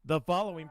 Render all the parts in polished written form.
The following.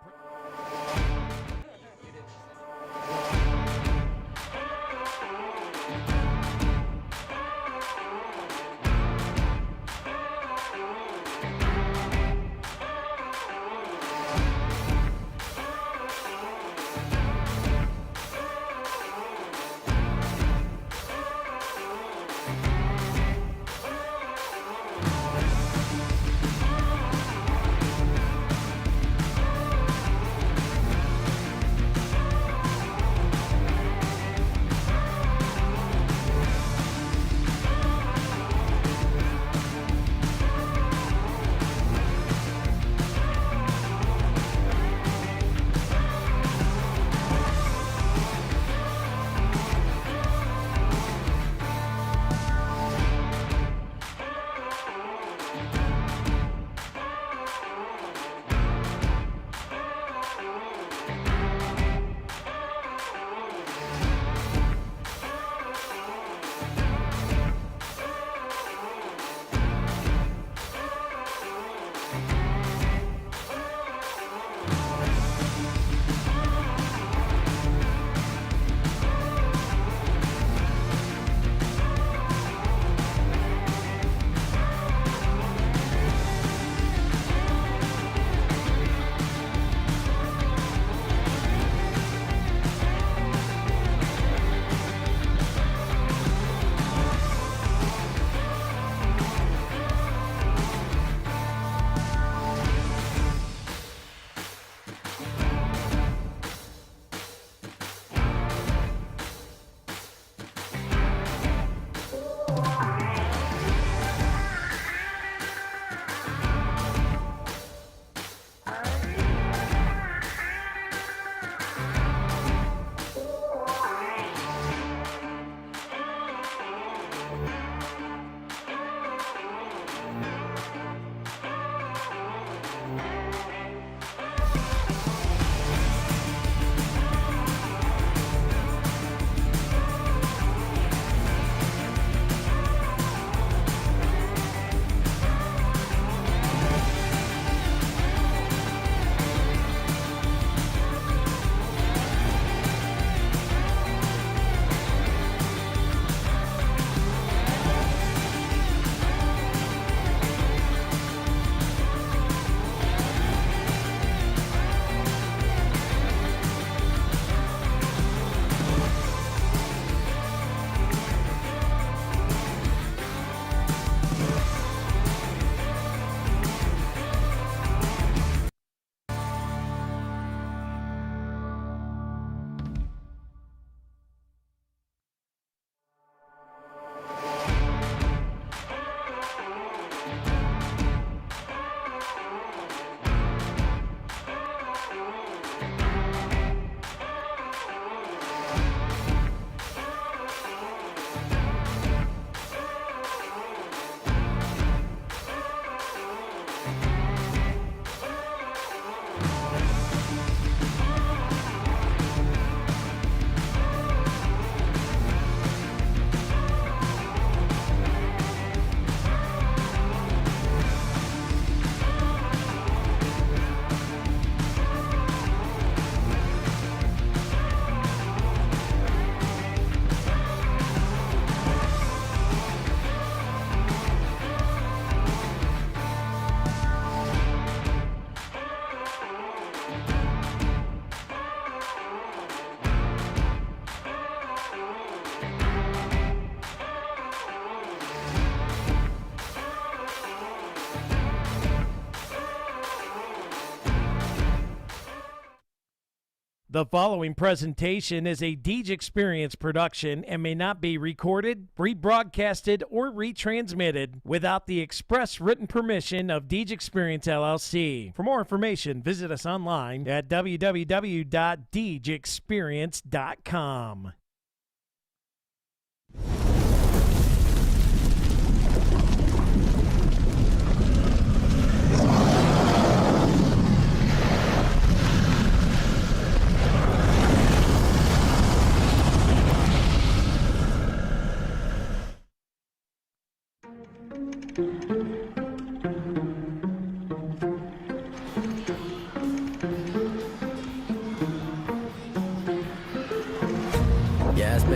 The following presentation is a DeeJ Experience production and may not be recorded, rebroadcasted, or retransmitted without the express written permission of DeeJ Experience LLC. For more information, visit us online at www.deejexperience.com.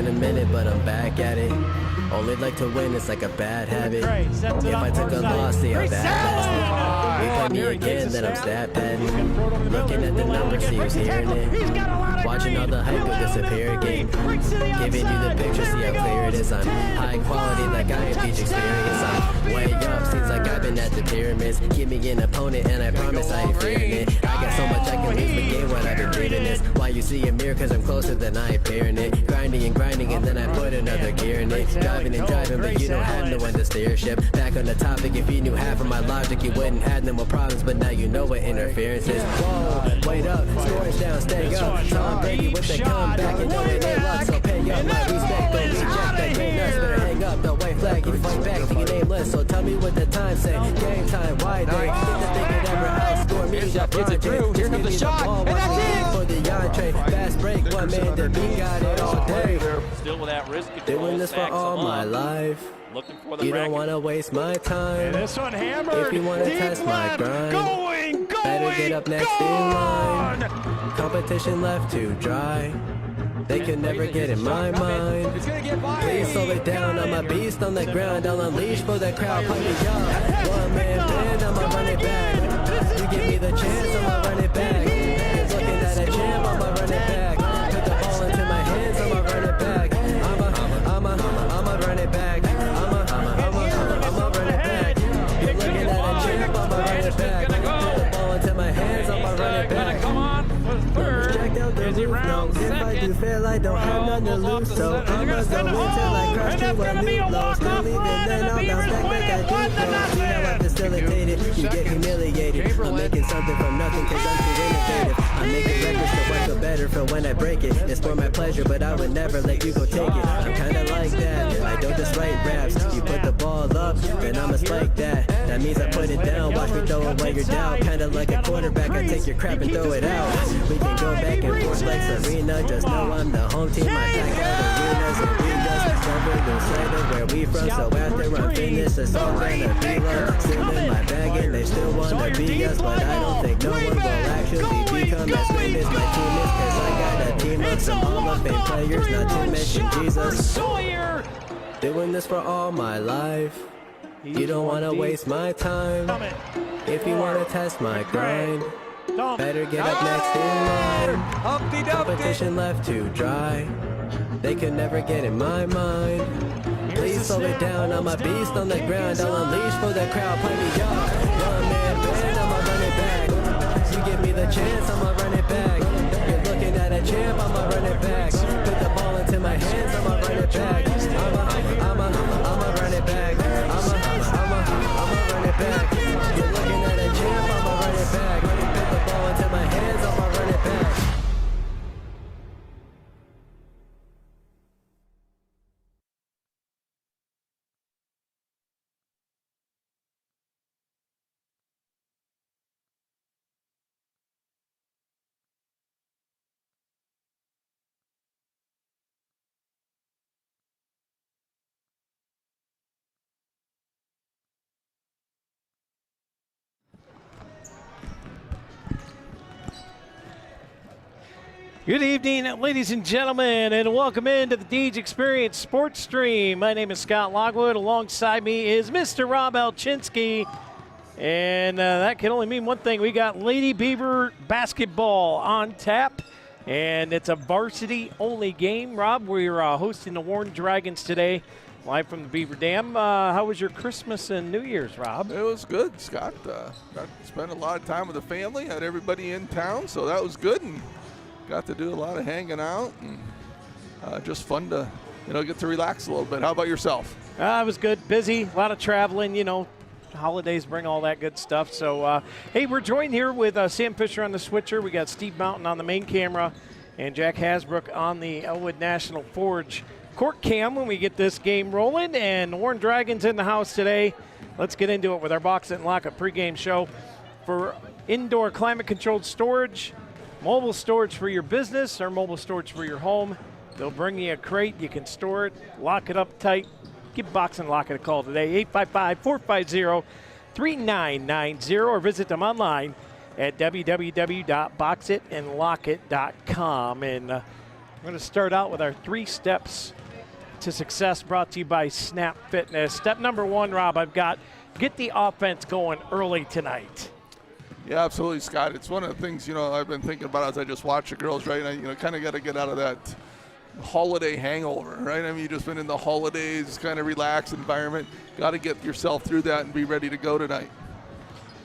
been a minute, but I'm back at it. Only like to win, it's like a bad habit. If I took a loss, see how bad. You play me again, then I'm stat padding. Looking at the numbers, see who's hearing it. Watching all the hype go disappear again. Giving you the picture, see how clear it is. I'm high quality, like I have DeeJ experience. I'm way up, seems like I've been at the pyramids. Give me an opponent, and I promise I ain't fearing it. I got so much I can lose, but game what I've been dreaming this. Why you see a mirror, cause I'm closer than I appear in it. Grinding and grinding, and then I put another gear in it. Driving and driving, but you don't have no one to steer ship. Back on the topic, if you knew half of my logic, you wouldn't have no more problems, but now you know what interference is. Whoa, wait up, scores down, stay up. Tom Brady with the comeback, and know it ain't luck, so pay up my respect. Don't reject that game nuts, better hang up the white flag. You fight back to your nameless, so tell me what the time say. Game time, why they didn't think it ever outscore me. Here comes the shot, and that's it! For the entree, fast break, one man to be got it all day. Still with that wrist control. Doing this for all my life. Looking for the You don't want to waste my time. This one hammered. If you want to Deep test my left. grind, Going, better get up next in line. gone. Competition left to dry. They can never get in my mind. Please slow it down. I'm a beast on the ground. I'll unleash for the crowd. Put me up. One man band. I'ma run it back. You give me the chance. I'ma run it back. You're looking at a champ. I'ma run it back. Put the ball into my hands. I'ma run it back. I'ma run it back. I'ma run it back. You're looking at a champ. I'ma run it back. Put the ball into my hands. I'ma run it back. Come on for third. Is he round If I do fail, I don't have none to lose, so I'ma go until I crash to a new low. Still leaving, then I'll bounce back like I do. See how I facilitate it, you get humiliated. I'm making something from nothing cause I'm too innovative. I'm making records so I feel better for when I break it. It's for my pleasure, but I would never let you go take it. I'm kinda like that, I don't just write raps. You put the ball up, then I'ma spike that. That means I put it down, watch me throw it while you're down. Kinda like a quarterback, I take your crap and throw it out. We can go back and forth like Serena, just know I'm the home team. I pack out arenas and arenas. Cover the side of where we from, so after I'm finished, it's all gonna be love. Still in my bag and they still wanna be us, but I don't think no one will actually become as great as my team is, cause I got a team of some Hall of Fame players, not to mention Jesus. Doing this for all my life. You don't wanna waste my time. If you wanna test my grind, better get up next in line. Competition left to dry. They could never get in my mind. Please slow it down. I'm a beast on the ground. I'll unleash for the crowd. Play me up. One man band. I'ma run it back. You give me the chance. I'ma run it back. You're looking at a champ. I'ma run it back. Put the ball into my hands. I'ma run it back. I'ma run it back. I'ma run it back. You're looking at a champ. I'ma run it back. Put the ball into my hands. I'ma run it back. Good evening, ladies and gentlemen, and welcome into the DeeJ Experience Sports Stream. My name is Scott Lockwood. Alongside me is Mr. Rob Alchinsky. And that can only mean one thing. We got Lady Beaver basketball on tap, and it's a varsity-only game. Rob, we're hosting the Warren Dragons today, live from the Beaver Dam. How was your Christmas and New Year's, Rob? It was good, Scott. Got to spend a lot of time with the family, had everybody in town, so that was good. And got to do a lot of hanging out and just fun to, get to relax a little bit. How about yourself? It was good. Busy, a lot of traveling, holidays bring all that good stuff. So, hey, we're joined here with Sam Fisher on the switcher. We got Steve Mountain on the main camera and Jack Hasbrook on the Elwood National Forge court cam when we get this game rolling. And the Warren Dragons in the house today. Let's get into it with our Box It and Lock It pregame show for indoor climate-controlled storage, mobile storage for your business or mobile storage for your home. They'll bring you a crate. You can store it, lock it up tight. Give Box and Lock It a call today, 855-450-3990, or visit them online at www.boxitandlockit.com. And We're going to start out with our 3 steps to success brought to you by Snap Fitness. Step number 1, Rob, I've got get the offense going early tonight. Yeah, absolutely, Scott. It's one of the things, I've been thinking about as I just watch the girls, right? And kind of got to get out of that holiday hangover, right? I mean, you've just been in the holidays, kind of relaxed environment. Got to get yourself through that and be ready to go tonight.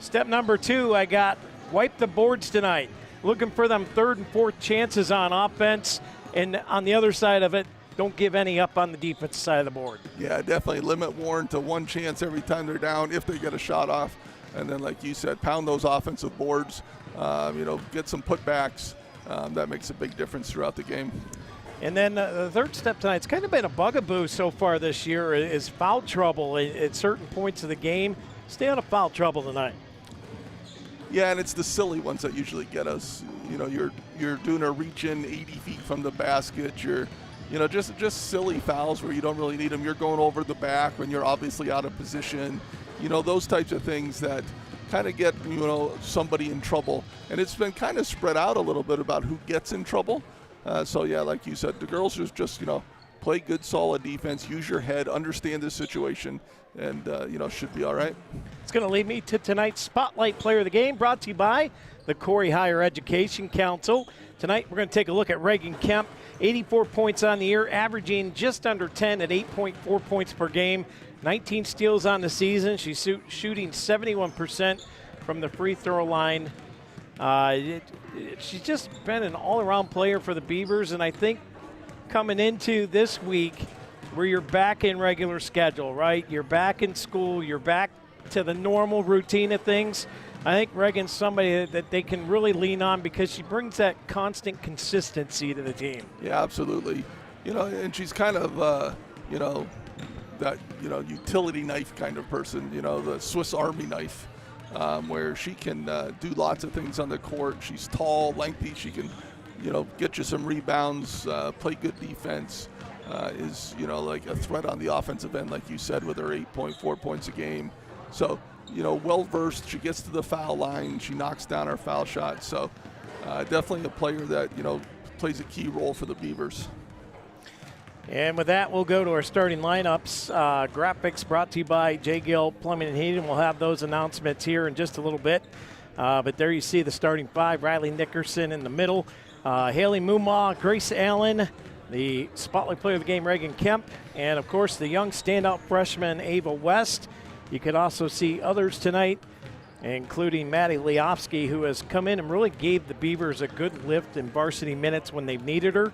Step number 2, I got wipe the boards tonight. Looking for them 3rd and 4th chances on offense. And on the other side of it, don't give any up on the defensive side of the board. Yeah, definitely limit Warren to 1 chance every time they're down if they get a shot off. And then, like you said, pound those offensive boards, get some putbacks. That makes a big difference throughout the game. And then the 3rd step tonight, it's kind of been a bugaboo so far this year, is foul trouble at certain points of the game. Stay out of foul trouble tonight. Yeah, and it's the silly ones that usually get us. You're doing a reach in 80 feet from the basket. You're, just silly fouls where you don't really need them. You're going over the back when you're obviously out of position. Those types of things that kind of get, somebody in trouble. And it's been kind of spread out a little bit about who gets in trouble. So, yeah, like you said, the girls just play good, solid defense, use your head, understand the situation, and, should be all right. It's going to lead me to tonight's Spotlight Player of the Game, brought to you by the Corry Higher Education Council. Tonight we're going to take a look at Reagan Kemp, 84 points on the year, averaging just under 10 at 8.4 points per game, 19 steals on the season. She's shooting 71% from the free throw line. She's just been an all-around player for the Beavers, and I think coming into this week where you're back in regular schedule, right? You're back in school, you're back to the normal routine of things. I think Reagan's somebody that they can really lean on because she brings that constant consistency to the team. Yeah, absolutely. And she's kind of, that, utility knife kind of person, the Swiss Army knife, where she can do lots of things on the court. She's tall, lengthy. She can, get you some rebounds, play good defense, is, like a threat on the offensive end, like you said, with her 8.4 points a game. So, well-versed. She gets to the foul line. She knocks down our foul shot. So, definitely a player that, plays a key role for the Beavers. And with that, we'll go to our starting lineups. Graphics brought to you by J. Gill Plumbing and Heating. We'll have those announcements here in just a little bit. But there you see the starting 5. Riley Nickerson in the middle. Haley Mumaw, Grace Allen, the Spotlight Player of the Game, Reagan Kemp, and, of course, the young standout freshman, Ava West. You could also see others tonight, including Maddie Leofsky, who has come in and really gave the Beavers a good lift in varsity minutes when they've needed her.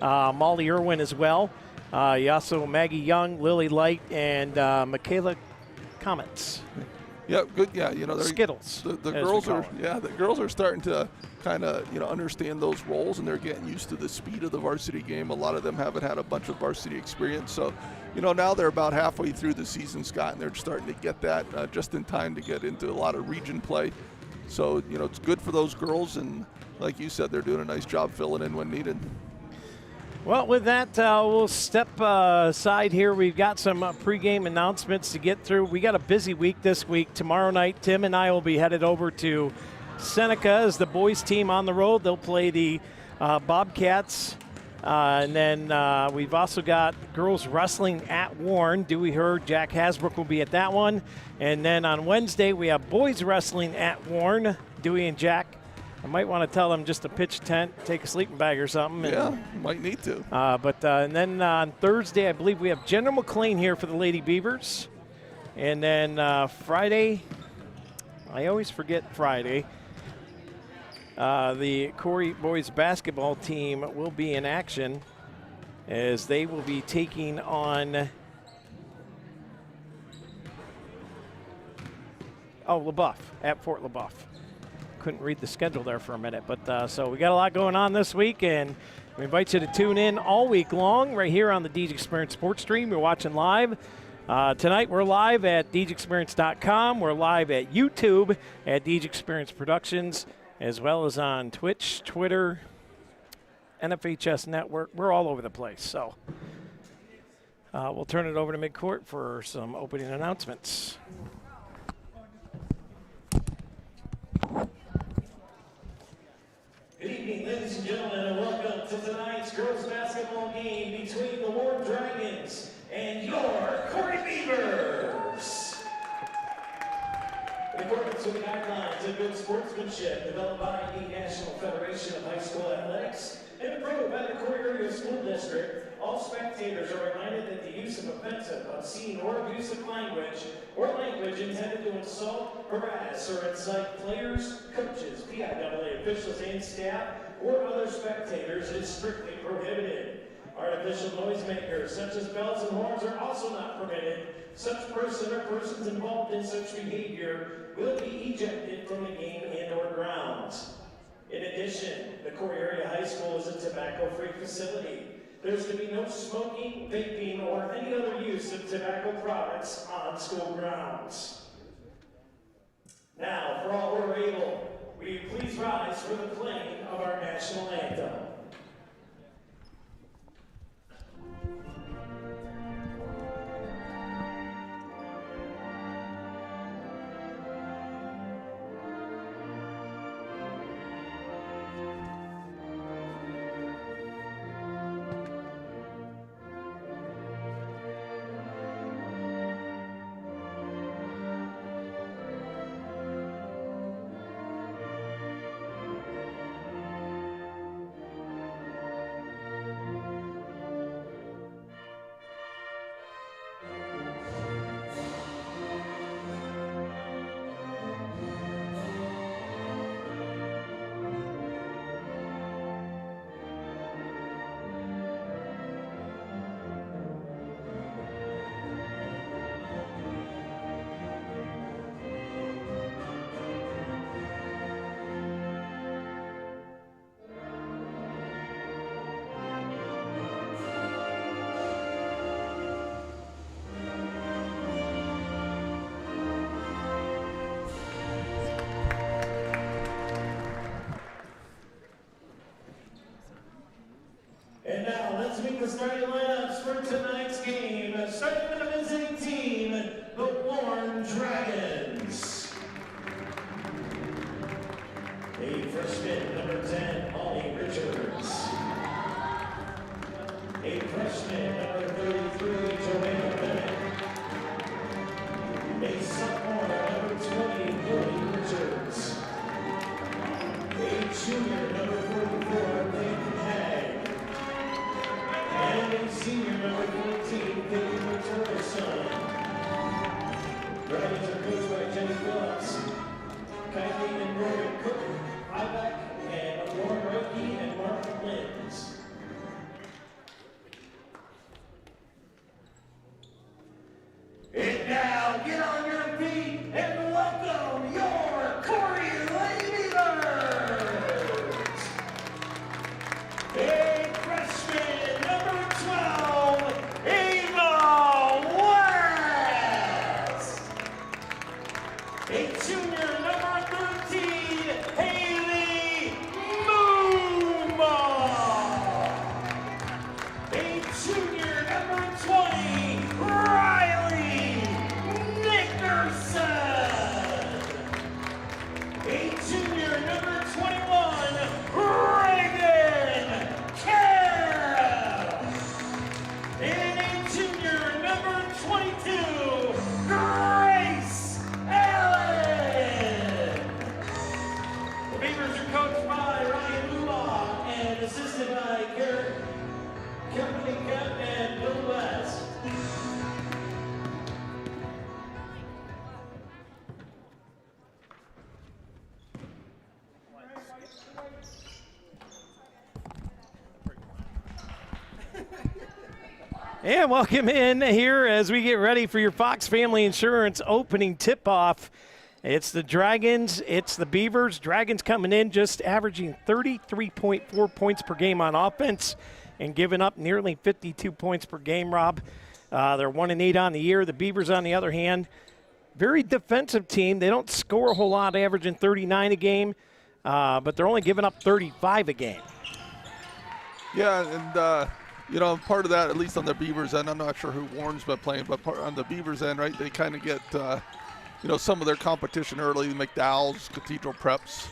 Molly Irwin as well. You also Maggie Young, Lily Light, and Michaela Comets. Yeah, good. Yeah, Skittles. The girls are the girls are starting to kind of understand those roles, and they're getting used to the speed of the varsity game. A lot of them haven't had a bunch of varsity experience, so now they're about halfway through the season, Scott, and they're starting to get that just in time to get into a lot of region play. So it's good for those girls, and like you said, they're doing a nice job filling in when needed. Well, with that, we'll step aside here. We've got some pregame announcements to get through. We got a busy week this week. Tomorrow night, Tim and I will be headed over to Seneca as the boys team on the road. They'll play the Bobcats. And then we've also got girls wrestling at Warren. Dewey Hurd, Jack Hasbrook will be at that one. And then on Wednesday, we have boys wrestling at Warren. Dewey and Jack. I might want to tell them just to pitch a tent, take a sleeping bag or something. Yeah, might need to. And then on Thursday, I believe we have General McLean here for the Lady Beavers. And then Friday, I always forget Friday, the Corry boys basketball team will be in action as they will be taking on LaBeouf at Fort LaBeouf. Couldn't read the schedule there for a minute, but so we got a lot going on this week, and we invite you to tune in all week long right here on the DeeJ Experience Sports Stream. We're watching live. Tonight we're live at DeeJExperience.com. We're live at YouTube at DeeJ Experience Productions, as well as on Twitch, Twitter, NFHS Network. We're all over the place. So we'll turn it over to midcourt for some opening announcements. Good evening, ladies and gentlemen, and welcome to tonight's girls between the Warren Dragons and your Corry Beavers. In accordance with the guidelines of good sportsmanship developed by the National Federation of High School Athletics and approved by the Corry Area School District, all spectators are reminded that the use of offensive, obscene, or abusive language or language intended to insult, harass, or incite players, coaches, PIAA officials, and staff, or other spectators is strictly prohibited. Artificial noisemakers such as bells and horns are also not permitted. Such person or persons involved in such behavior will be ejected from the game and/or grounds. In addition, the Corry Area High School is a tobacco-free facility. There's to be no smoking, vaping, or any other use of tobacco products on school grounds. Now, for all who are able, will you please rise for the playing of our national anthem? And now, let's meet the starting lineups for tonight's game. Starting with the visiting team, the Warren Dragons. A freshman, number 10, Molly Richards. A freshman, number 33, Joanna Bennett. A sophomore, number 20, Corry Richards. A junior, number 44, Nathan Hagg. And a senior, number 14, Peyton Torreson. Dragons are coached by Jenny Phillips, Kylie and Morgan Cook, Ibeck, and Lauren Roki and Mark Linz. And now, get on your feet and welcome your Corry Beavers! A freshman, number 12, Ava West. A junior, number 13, Haley Mooma. A junior, number 20, Riley Nickerson. A junior, number 21, Reagan Carroll. And a junior, number 22, Grace Allen. The Beavers are coached by Ryan Moomaw and assisted by Kimberly Kemp and Bill West. And welcome in here as we get ready for your Fox Family Insurance opening tip-off. It's the Dragons, it's the Beavers. Dragons coming in just averaging 33.4 points per game on offense and giving up nearly 52 points per game, Rob. They're 1-8 on the year. The Beavers, on the other hand, very defensive team. They don't score a whole lot, averaging 39 a game, but they're only giving up 35 a game. Yeah, and you know, part of that, at least on the Beavers end, I'm not sure who Warren's been playing, but on the Beavers end, right, they kind of get, you know, some of their competition early. McDowell's, Cathedral Preps,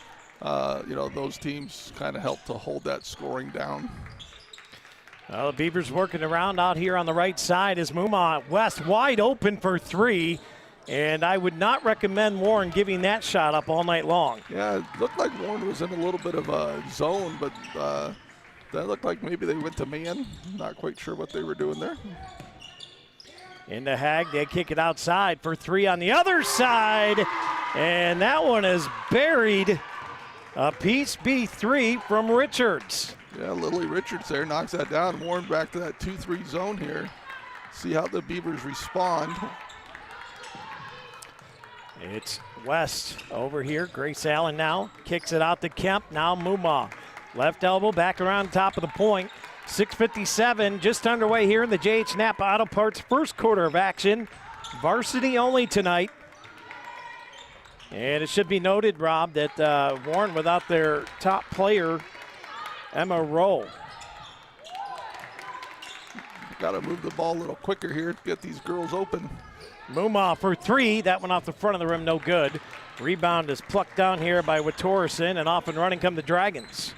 you know, those teams kind of help to hold that scoring down. Well, the Beavers working around out here on the right side as Muma West wide open for three. And I would not recommend Warren giving that shot up all night long. Yeah, it looked like Warren was in a little bit of a zone, but that looked like maybe they went to man. Not quite sure what they were doing there. Into Hag, they kick it outside for three on the other side. And that one is buried. A piece B3 from Richards. Yeah, Lily Richards there knocks that down. Warren back to that 2-3 zone here. See how the Beavers respond. It's West over here. Grace Allen now kicks it out to Kemp. Now Muma. Left elbow back around top of the point. 6:57 just underway here in the J.H. Napa Auto Parts first quarter of action. Varsity only tonight. And it should be noted, Rob, that Warren without their top player, Emma Rowe. Got to move the ball a little quicker here to get these girls open. Muma for three. That one off the front of the rim, no good. Rebound is plucked down here by Watorison, and off and running come the Dragons.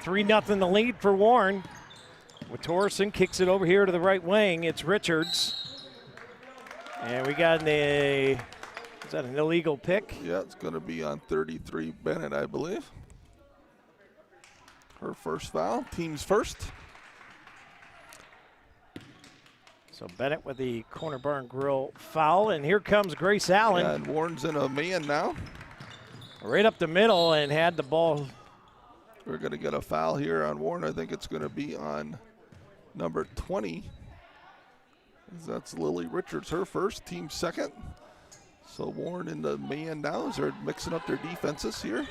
3-0 the lead for Warren. Watorison kicks it over here to the right wing. It's Richards. And we got is that an illegal pick? Yeah, it's going to be on 33 Bennett, I believe. Her first foul, team's first. So Bennett with the corner bar and grill foul, and here comes Grace Allen. Yeah, and Warren's in a man now. Right up the middle and had the ball. We're going to get a foul here on Warren. I think it's going to be on number 20. That's Lily Richards, her first, team second. So Warren in the man now as they're mixing up their defenses here.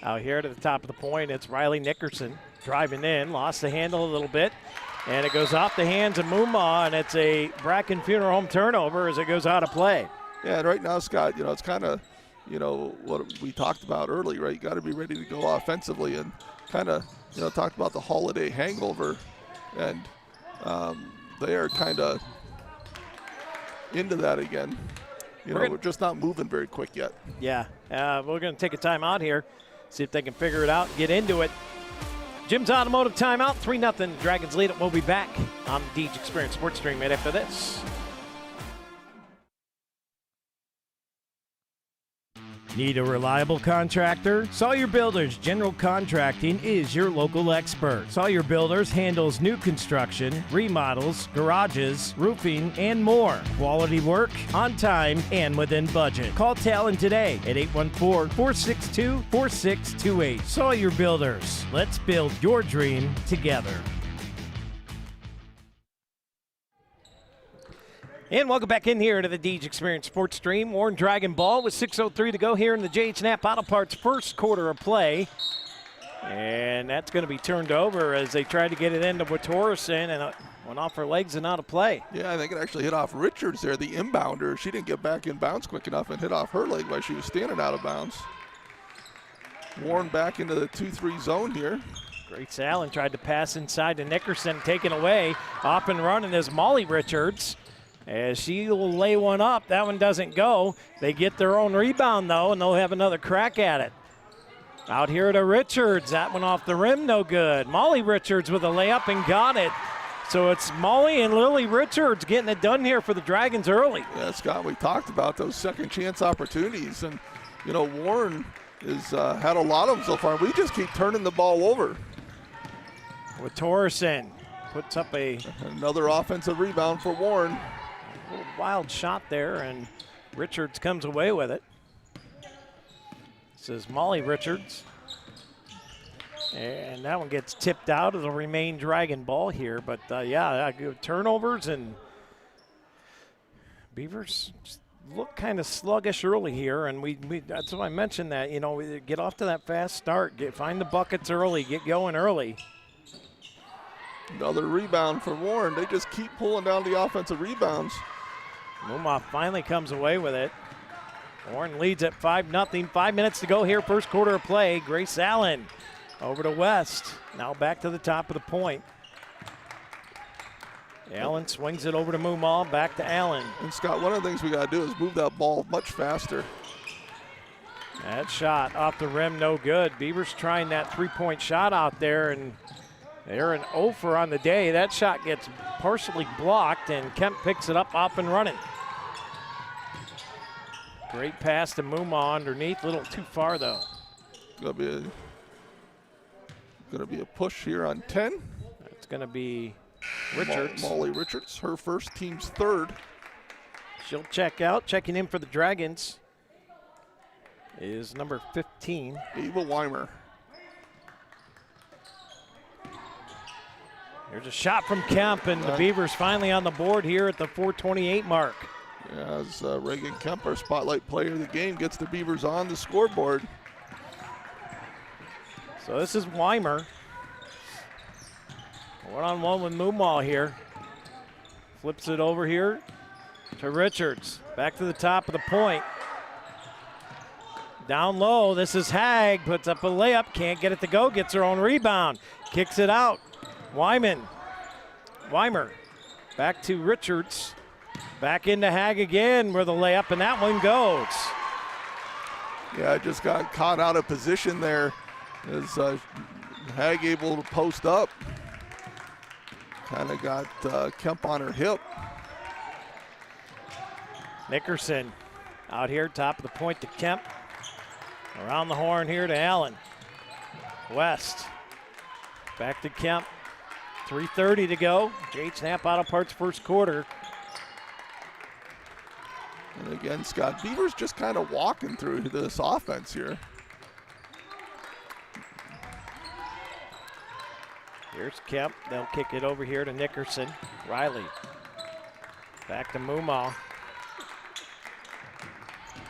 Out here to the top of the point, it's Riley Nickerson driving in, lost the handle a little bit. And it goes off the hands of Muma, and it's a Bracken Funeral Home turnover as it goes out of play. Yeah, and right now, Scott, it's kind of, what we talked about earlier, right? You got to be ready to go offensively and kind of, talked about the holiday hangover. And they are kind of into that again. We're just not moving very quick yet. Yeah, we're going to take a timeout here, see if they can figure it out and get into it. Jim's Automotive timeout, 3-0. Dragons lead it. We'll be back on the DeeJ Experience Sports Stream right after this. Need a reliable contractor? Sawyer Builders General Contracting is your local expert. Sawyer Builders handles new construction, remodels, garages, roofing, and more. Quality work, on time, and within budget. Call Talon today at 814-462-4628. Sawyer Builders. Let's build your dream together. And welcome back in here to the DeeJ Experience Sports Stream. Warren Dragon ball with 6:03 to go here in the J.H. Napa Auto Parts first quarter of play. And that's going to be turned over as they try to get it into Watorison, and went off her legs and out of play. Yeah, I think it actually hit off Richards there, the inbounder. She didn't get back in bounds quick enough and hit off her leg while she was standing out of bounds. Warren back into the 2-3 zone here. Grace Allen tried to pass inside to Nickerson, taken away. Off and running is Molly Richards. As she will lay one up, that one doesn't go. They get their own rebound, though, and they'll have another crack at it. Out here to Richards. That one off the rim, no good. Molly Richards with a layup and got it. So it's Molly and Lily Richards getting it done here for the Dragons early. Yeah, Scott, we talked about those second chance opportunities. And, Warren has had a lot of them so far. We just keep turning the ball over. Watorison puts up another offensive rebound for Warren. A little wild shot there, and Richards comes away with it. This is Molly Richards. And that one gets tipped out. It'll remain Dragon ball here. But, turnovers, and Beavers look kind of sluggish early here. And we that's why I mentioned that, we get off to that fast start. Find the buckets early. Get going early. Another rebound for Warren. They just keep pulling down the offensive rebounds. Muma finally comes away with it. Warren leads at 5-0. 5 minutes to go here, first quarter of play. Grace Allen over to West. Now back to the top of the point. Allen swings it over to Muma, back to Allen. And Scott, one of the things we got to do is move that ball much faster. That shot off the rim, no good. Beavers trying that three-point shot out there, and they're an 0 for on the day. That shot gets partially blocked, and Kemp picks it up and running. Great pass to Muma underneath, a little too far though. Gonna be a push here on 10. It's gonna be Richards. Molly Richards, her first, team's third. She'll check out. Checking in for the Dragons is number 15. Ava Weimer. There's a shot from Kemp, and the Beavers finally on the board here at the 4:28 mark. As Reagan Kemp, our spotlight player of the game, gets the Beavers on the scoreboard. So this is Weimer. One-on-one with Mumal here. Flips it over here to Richards. Back to the top of the point. Down low, this is Hag. Puts up a layup, can't get it to go. Gets her own rebound. Kicks it out. Weimer. Back to Richards. Back into Hag again where the layup, and that one goes. Yeah, just got caught out of position there. Is Hag able to post up? Kind of got Kemp on her hip. Nickerson out here, top of the point to Kemp. Around the horn here to Allen. West. Back to Kemp. 3:30 to go. J. Snap Auto Parts first quarter. And again, Scott, Beavers just kind of walking through this offense here. Here's Kemp. They'll kick it over here to Nickerson. Riley. Back to Mumal.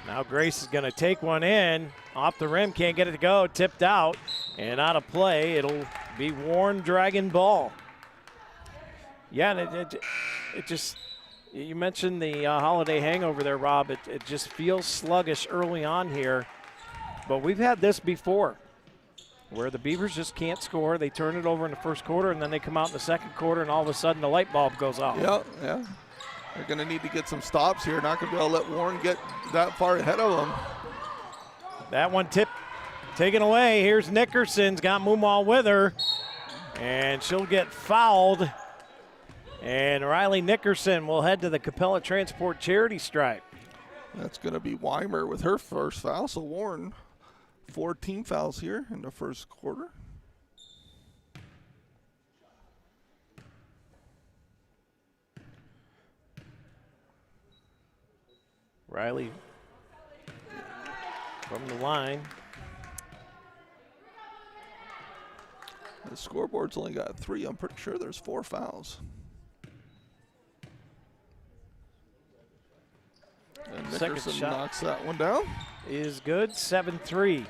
Now Grace is going to take one in. Off the rim, can't get it to go. Tipped out and out of play. It'll be Warren Dragon ball. Yeah, and it just, you mentioned the holiday hangover there, Rob. It just feels sluggish early on here. But we've had this before, where the Beavers just can't score. They turn it over in the first quarter, and then they come out in the second quarter, and all of a sudden the light bulb goes off. Yeah. They're going to need to get some stops here. Not going to be able to let Warren get that far ahead of them. That one taken away. Here's Nickerson's got Mumal with her, and she'll get fouled. And Riley Nickerson will head to the Capella Transport charity stripe. That's going to be Weimer with her first foul. So Warren, 4 team fouls here in the first quarter. Riley from the line. The scoreboard's only got 3. I'm pretty sure there's 4 fouls. And Second Nickerson shot knocks that one down. Is good, 7-3.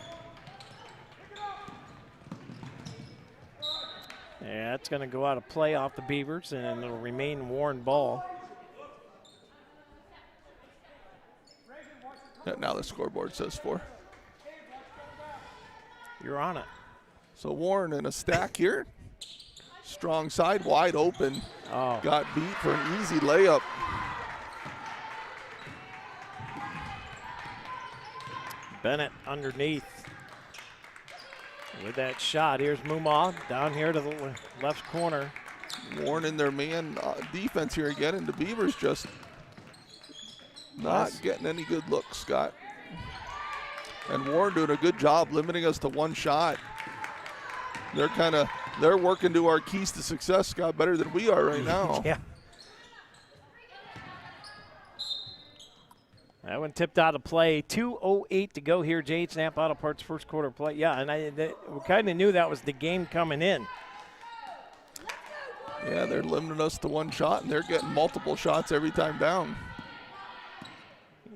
Yeah, that's going to go out of play off the Beavers, and it'll remain Warren ball. Yeah, now the scoreboard says 4. You're on it. So Warren in a stack here. Strong side, wide open. Oh. Got beat for an easy layup. Bennett underneath with that shot. Here's Mumal down here to the left corner. Warren in their man defense here again, and the Beavers just not getting any good looks, Scott. And Warren doing a good job limiting us to 1 shot. They're working to our keys to success, Scott, better than we are right now. Yeah. That one tipped out of play. 2:08 to go here. Jade Snap Auto Parts first quarter play. Yeah, and we kind of knew that was the game coming in. Yeah, they're limiting us to 1 shot, and they're getting multiple shots every time down.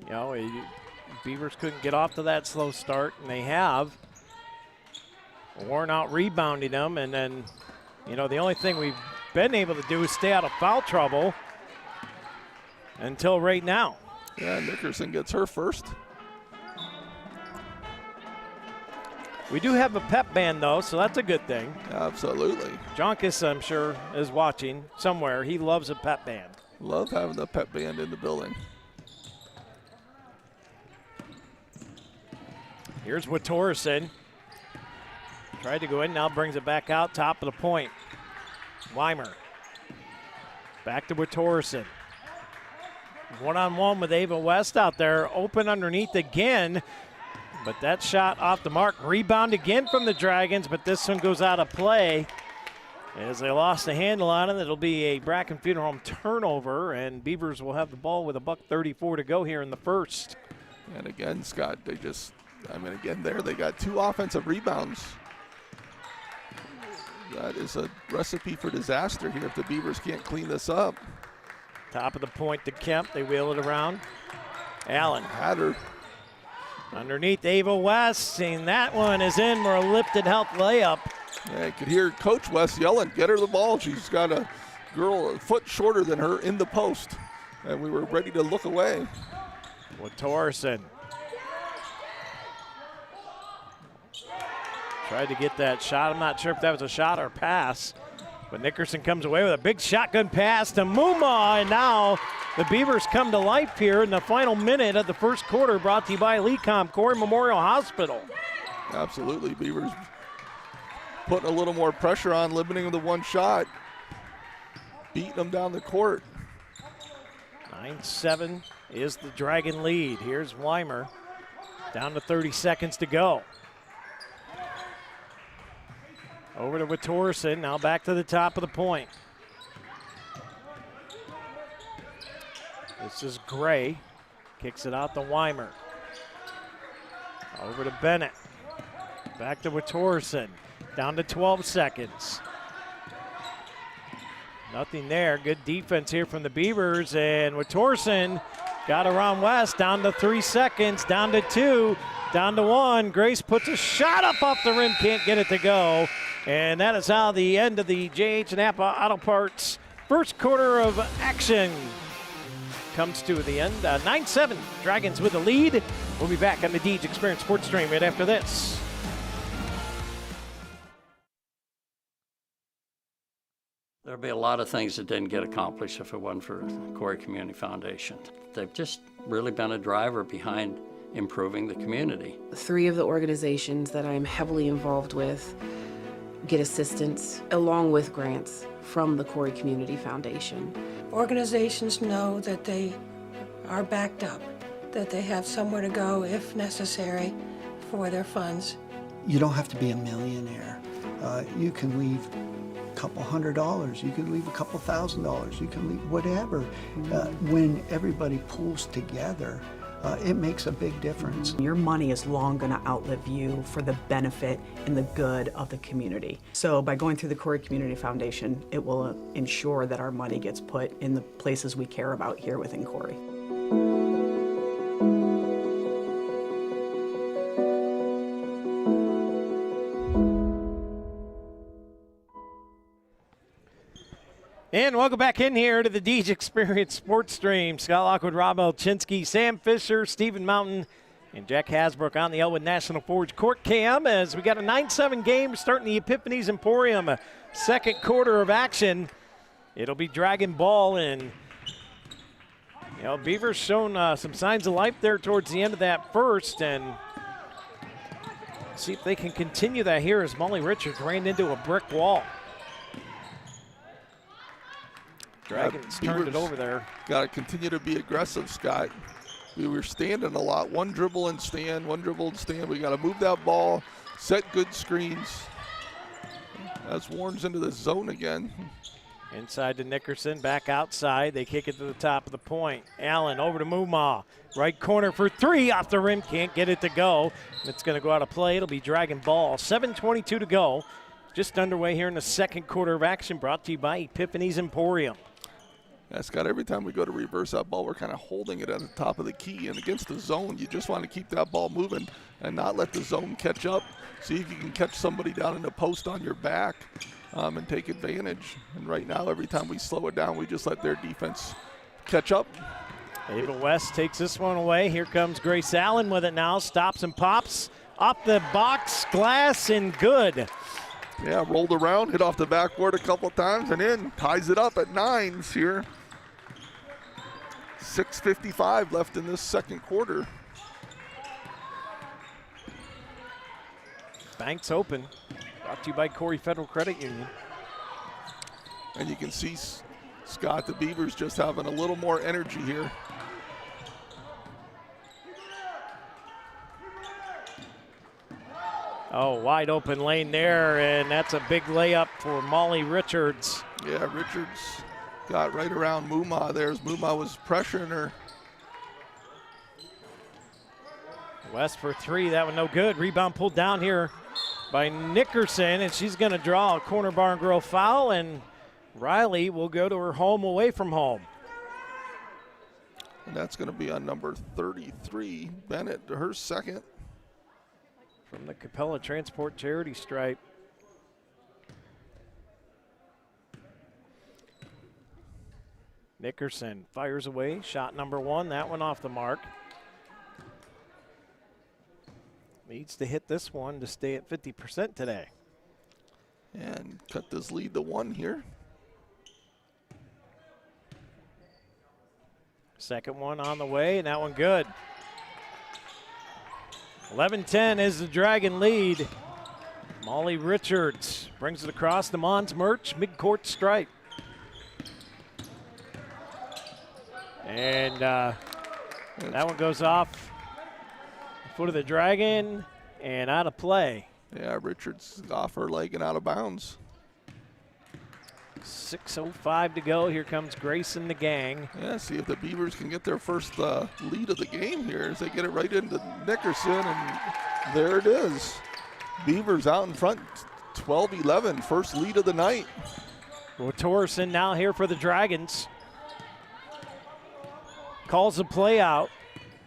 You know, Beavers couldn't get off to that slow start, and they have. Warren out rebounding them, and then, you know, the only thing we've been able to do is stay out of foul trouble until right now. Yeah, Nickerson gets her first. We do have a pep band, though, so that's a good thing. Absolutely. Jonkus, I'm sure, is watching somewhere. He loves a pep band. Love having the pep band in the building. Here's Torreson. Tried to go in, now brings it back out, top of the point. Weimer. Back to Torreson. One-on-one with Ava West out there, open underneath again. But that shot off the mark. Rebound again from the Dragons, but this one goes out of play. As they lost the handle on it, it'll be a Bracken Funeral Home turnover, and Beavers will have the ball with $1:34 to go here in the first. And again, Scott, again there they got 2 offensive rebounds. That is a recipe for disaster here if the Beavers can't clean this up. Top of the point to Kemp. They wheel it around. Allen. Hatter. Underneath Ava West, and that one is in for a lifted help layup. Yeah, you could hear Coach West yelling, get her the ball. She's got a girl a foot shorter than her in the post. And we were ready to look away. Torreson. Tried to get that shot. I'm not sure if that was a shot or pass. But Nickerson comes away with a big shotgun pass to Muma, and now the Beavers come to life here in the final minute of the first quarter, brought to you by LECOM, Corry Memorial Hospital. Absolutely, Beavers putting a little more pressure on, limiting them to 1 shot, beating them down the court. 9-7 is the Dragon lead. Here's Weimer, down to 30 seconds to go. Over to Torreson, now back to the top of the point. This is Gray, kicks it out to Weimer. Over to Bennett, back to Torreson, down to 12 seconds. Nothing there, good defense here from the Beavers, and Torreson got around West, down to 3 seconds, down to 2, down to 1. Grace puts a shot up off the rim, can't get it to go. And that is how the end of the J.H. Napa Auto Parts first quarter of action comes to the end. 9-7, Dragons with the lead. We'll be back on the DeeJ Experience Sports Stream right after this. There'll be a lot of things that didn't get accomplished if it wasn't for Corry Community Foundation. They've just really been a driver behind improving the community. 3 of the organizations that I'm heavily involved with get assistance along with grants from the Corry Community Foundation. Organizations know that they are backed up, that they have somewhere to go if necessary for their funds. You don't have to be a millionaire. You can leave a couple $100, you can leave a couple $1,000, you can leave whatever. When everybody pulls together, it makes a big difference. Your money is long going to outlive you for the benefit and the good of the community. So by going through the Corry Community Foundation, it will ensure that our money gets put in the places we care about here within Corry. And welcome back in here to the DeeJ Experience Sports Stream. Scott Lockwood, Rob Elchinski, Sam Fisher, Stephen Mountain, and Jack Hasbrook on the Elwood National Forge court cam as we got a 9-7 game starting the Epiphanies Emporium. Second quarter of action. It'll be Dragon ball, and Beavers shown some signs of life there towards the end of that first, and see if they can continue that here as Molly Richards ran into a brick wall. Dragons turned it over there. Got to continue to be aggressive, Scott. We were standing a lot. One dribble and stand, one dribble and stand. We got to move that ball, set good screens. As Warren's into the zone again. Inside to Nickerson, back outside. They kick it to the top of the point. Allen over to Muma. Right corner for 3 off the rim. Can't get it to go. It's going to go out of play. It'll be Dragon ball. 7:22 to go. Just underway here in the second quarter of action, brought to you by Epiphanies Emporium. Yeah, Scott, every time we go to reverse that ball, we're kind of holding it at the top of the key. And against the zone, you just want to keep that ball moving and not let the zone catch up. See if you can catch somebody down in the post on your back and take advantage. And right now, every time we slow it down, we just let their defense catch up. Ava West takes this one away. Here comes Grace Allen with it now. Stops and pops off the box, glass, and good. Yeah, rolled around, hit off the backboard a couple times, and in. Ties it up at 9s here. 6:55 left in this second quarter. Banks open. Brought to you by Corry Federal Credit Union. And you can see Scott, the Beavers just having a little more energy here. Oh, wide open lane there, and that's a big layup for Molly Richards. Yeah, Richards got right around Muma there as Muma was pressuring her. West for three, that one no good. Rebound pulled down here by Nickerson, and she's going to draw a corner bar and girl foul, and Riley will go to her home away from home. And that's going to be on number 33, Bennett, her second. From the Capella Transport charity stripe. Nickerson fires away, shot number one, that one off the mark. Needs to hit this one to stay at 50% today. And cut this lead to one here. Second one on the way, and that one good. 11-10 is the Dragon lead. Molly Richards brings it across the Mons Merch midcourt stripe. And that one goes off the foot of the Dragon and out of play. Yeah, Richards off her leg and out of bounds. 6:05 to go. Here comes Grace and the gang. Yeah, see if the Beavers can get their first lead of the game here as they get it right into Nickerson, and there it is. Beavers out in front, 12-11, first lead of the night. Well, Torreson now here for the Dragons. Calls the play out.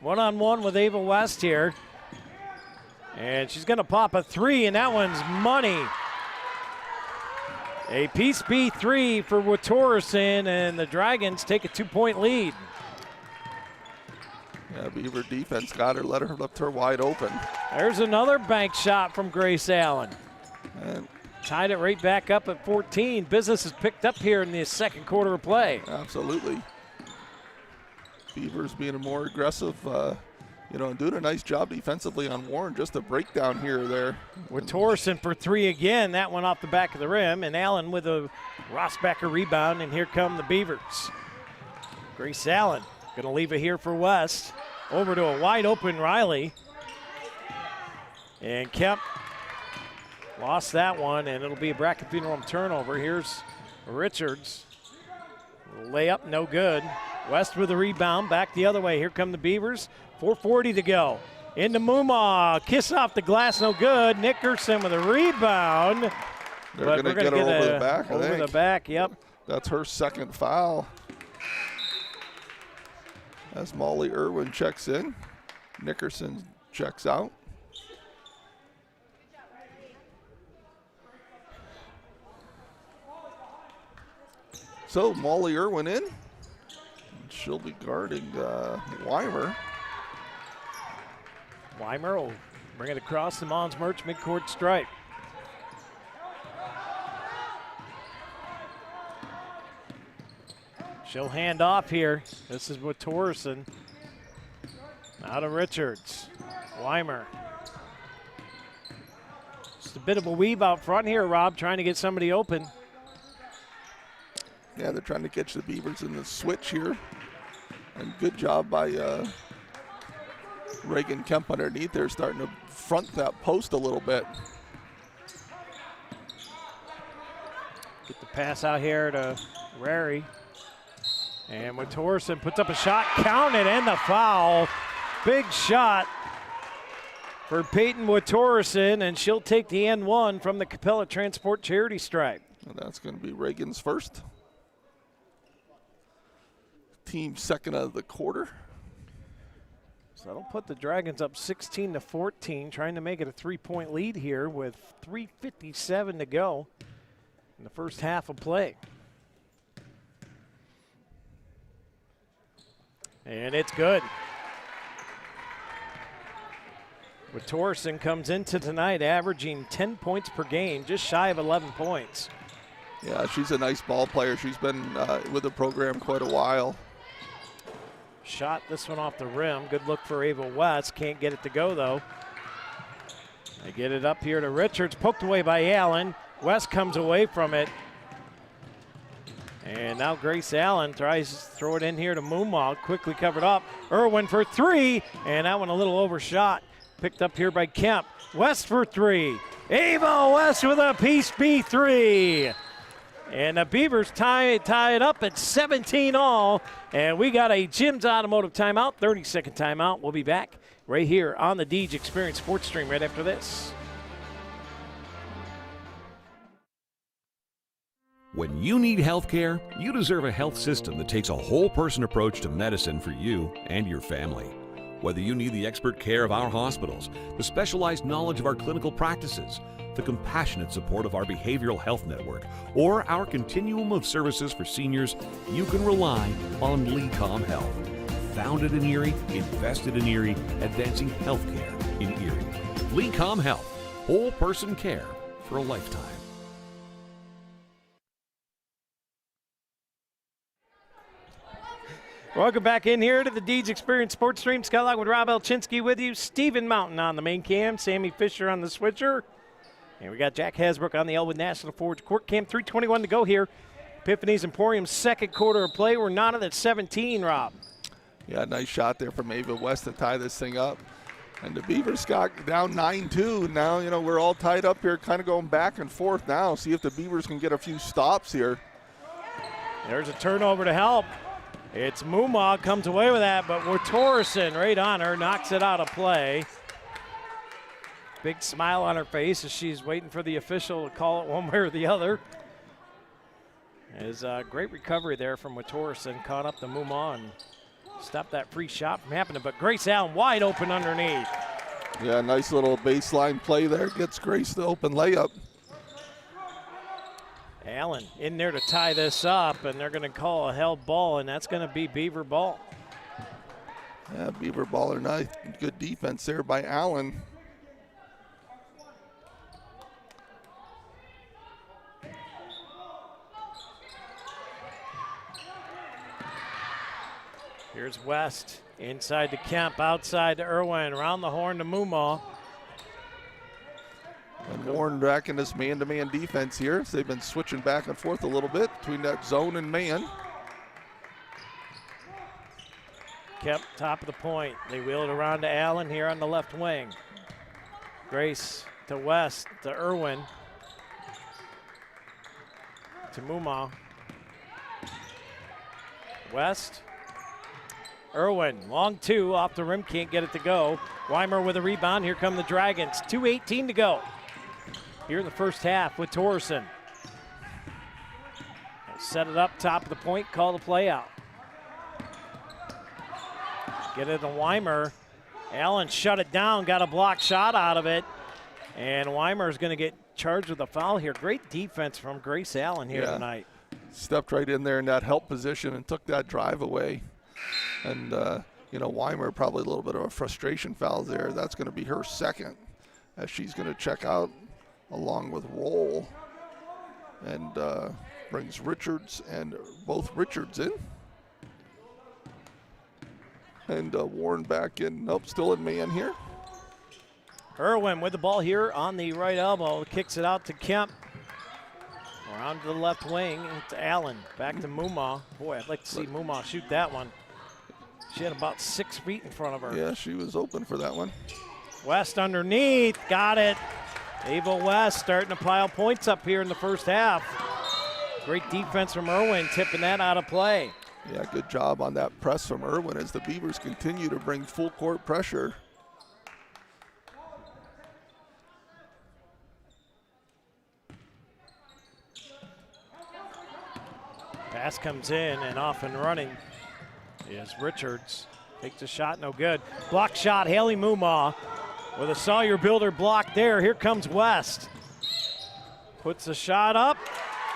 One-on-one with Ava West here. And she's going to pop a three, and that one's money. A piece B3 for Watorison, and the Dragons take a 2-point lead. Yeah, Beaver defense got her, let her left her wide open. There's another bank shot from Grace Allen. And tied it right back up at 14. Business has picked up here in the second quarter of play. Absolutely. Beavers being more aggressive, and doing a nice job defensively on Warren. Just a breakdown here or there. With Torreson for three again. That one off the back of the rim. And Allen with a Rossbacker rebound. And here come the Beavers. Grace Allen going to leave it here for West. Over to a wide open Riley. And Kemp lost that one. And it'll be a Bracken Funeral Home turnover. Here's Richards. Layup, no good. West with a rebound. Back the other way. Here come the Beavers. 4:40 to go. Into Muma. Kiss off the glass, no good. Nickerson with a rebound. They're going to get her over the back, I think. Over the back, yep. That's her second foul. As Molly Irwin checks in, Nickerson checks out. So Molly Irwin in. She'll be guarding Weimer. Weimer will bring it across the Mons Merch midcourt stripe. She'll hand off here. This is with Torreson. Out of Richards. Weimer. Just a bit of a weave out front here, Rob, trying to get somebody open. Yeah, they're trying to catch the Beavers in the switch here. And good job by Reagan Kemp underneath there, starting to front that post a little bit. Get the pass out here to Rary. And when Torreson puts up a shot, count it, and the foul. Big shot for Peyton Watorison, and she'll take the N1 from the Capella Transport charity stripe. And that's going to be Reagan's first. Team second of the quarter. So that'll put the Dragons up 16-14, trying to make it a 3-point lead here with 3:57 to go in the first half of play. And it's good. Watorison comes into tonight averaging 10 points per game, just shy of 11 points. Yeah, she's a nice ball player. She's been with the program quite a while. Shot this one off the rim. Good look for Ava West. Can't get it to go, though. They get it up here to Richards, poked away by Allen. West comes away from it. And now Grace Allen tries to throw it in here to Moomaw, quickly covered up. Irwin for three, and that one a little overshot. Picked up here by Kemp. West for three. Ava West with a piece B3. And the Beavers tie it up at 17 all. And we got a Jim's Automotive timeout, 30-second timeout. We'll be back right here on the DeeJ Experience Sports Stream right after this. When you need health care, you deserve a health system that takes a whole-person approach to medicine for you and your family. Whether you need the expert care of our hospitals, the specialized knowledge of our clinical practices, the compassionate support of our behavioral health network, or our continuum of services for seniors, you can rely on LeeCom Health. Founded in Erie, invested in Erie, advancing healthcare in Erie. LeeCom Health, whole-person care for a lifetime. Welcome back in here to the DeeJ Experience Sports Stream. Scott Locke with Rob Elchinski with you. Stephen Mountain on the main cam. Sammy Fisher on the switcher. And we got Jack Hasbrook on the Elwood National Forge Court Cam. 3:21 to go here. Epiphany's Emporium second quarter of play. We're knotted at 17, Rob. Yeah, nice shot there from Ava West to tie this thing up. And the Beavers got down 9-2. Now, you know, we're all tied up here, kind of going back and forth now. See if the Beavers can get a few stops here. There's a turnover to help. It's Moomaw comes away with that, but Torreson right on her, knocks it out of play. Big smile on her face as she's waiting for the official to call it one way or the other. Is a great recovery there from Torreson, caught up to Moomaw and stopped that free shot from happening, but Grace Allen wide open underneath. Yeah, nice little baseline play there, gets Grace the open layup. Allen in there to tie this up, and they're going to call a held ball, and that's going to be Beaver ball. Yeah, Beaver ball or nice, good defense there by Allen. Here's West inside to Kemp, outside to Irwin, around the horn to Moomaw. And Warren back in this man-to-man defense here. So they've been switching back and forth a little bit between that zone and man. Kemp, top of the point. They wheel it around to Allen here on the left wing. Grace to West to Irwin. To Moomaw. West. Irwin, long two, off the rim, can't get it to go. Weimer with a rebound, here come the Dragons. 2:18 to go here in the first half with Torreson. Set it up, top of the point, call the play out. Get it to Weimer. Allen shut it down, got a block shot out of it. And Weimer is going to get charged with a foul here. Great defense from Grace Allen here tonight. Stepped right in there in that help position and took that drive away. And, you know, Weimer probably a little bit of a frustration foul there. That's going to be her second as she's going to check out along with Roll. And brings Richards and both Richards in. And Warren back in. Nope, still in man here. Irwin with the ball here on the right elbow. Kicks it out to Kemp. Around to the left wing to Allen. Back to Moomaw. Boy, I'd like to see Moomaw shoot that one. She had about 6 feet in front of her. Yeah, she was open for that one. West underneath. Got it. Ava West starting to pile points up here in the first half. Great defense from Irwin, tipping that out of play. Yeah, good job on that press from Irwin as the Beavers continue to bring full court pressure. Pass comes in and off and running is Richards. Takes a shot, no good. Block shot, Haley Moomaw with a Sawyer Builder block there. Here comes West. Puts the shot up,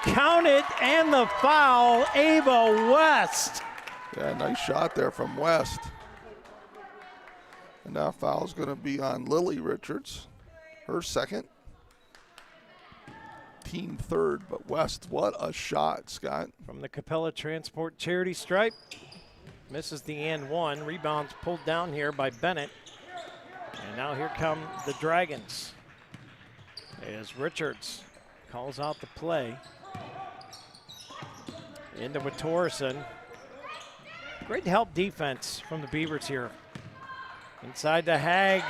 counted, and the foul, Ava West. Yeah, nice shot there from West. And now foul's going to be on Lily Richards, her second. Team third, but West, what a shot, Scott. From the Capella Transport charity stripe. Misses the and one. Rebounds pulled down here by Bennett. And now here come the Dragons. As Richards calls out the play. Into with Torreson. Great help defense from the Beavers here. Inside to Hag.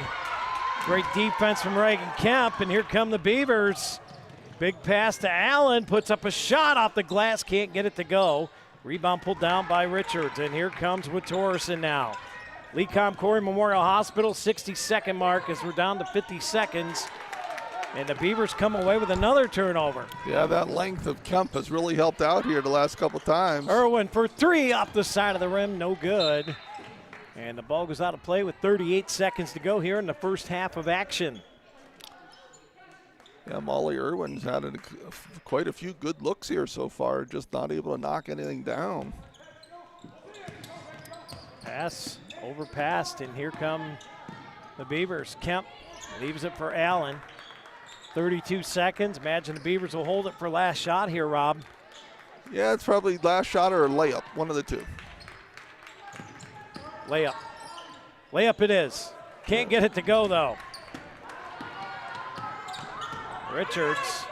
Great defense from Reagan Kemp, and here come the Beavers. Big pass to Allen, puts up a shot off the glass, can't get it to go. Rebound pulled down by Richards, and here comes with Torreson now. Lecom Corry Memorial Hospital, 60-second mark as we're down to 50 seconds. And the Beavers come away with another turnover. Yeah, that length of Kemp has really helped out here the last couple times. Irwin for three off the side of the rim, no good. And the ball goes out of play with 38 seconds to go here in the first half of action. Yeah, Molly Irwin's had quite a few good looks here so far, just not able to knock anything down. Pass, overpassed, and here come the Beavers. Kemp leaves it for Allen. 32 seconds. Imagine the Beavers will hold it for last shot here, Rob. Yeah, it's probably last shot or a layup, one of the two. Layup. Layup it is. Can't get it to go, though. Richards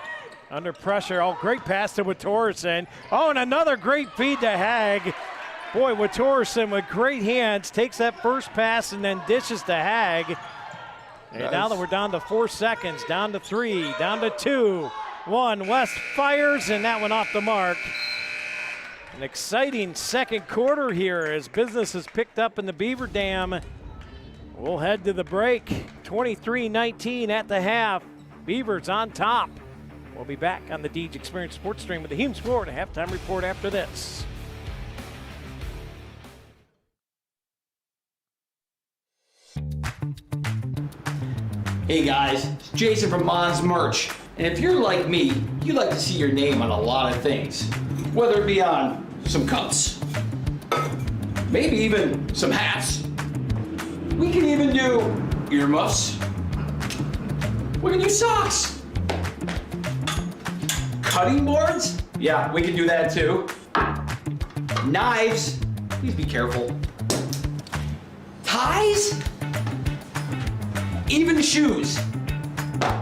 under pressure. Oh, great pass to Torreson. Oh, and another great feed to Hag. Boy, Torreson with great hands takes that first pass and then dishes to Hag. And now that we're down to 4 seconds, down to 3, down to 2, 1. West fires, and that one off the mark. An exciting second quarter here as business is picked up in the Beaver Dam. We'll head to the break. 23-19 at the half. Beavers on top. We'll be back on the DeeJ Experience Sports Stream with the Humes Florida halftime report after this. Hey guys, it's Jason from Mons Merch. And if you're like me, you like to see your name on a lot of things. Whether it be on some cups, maybe even some hats. We can even do earmuffs. We can do socks. Cutting boards? Yeah, we can do that too. Knives, please be careful. Ties? Even shoes.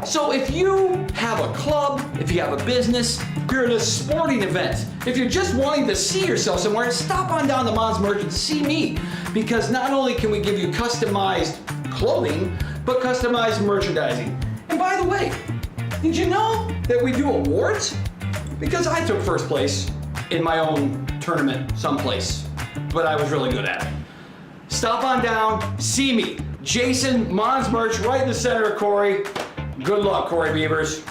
So if you have a club, if you have a business, if you're at a sporting event, if you're just wanting to see yourself somewhere, stop on down to Mons Merch and see me. Because not only can we give you customized clothing, but customized merchandising. And by the way, did you know that we do awards? Because I took first place in my own tournament someplace, but I was really good at it. Stop on down, see me. Jason, Mons Merch, right in the center of Corry. Good luck, Corry Beavers.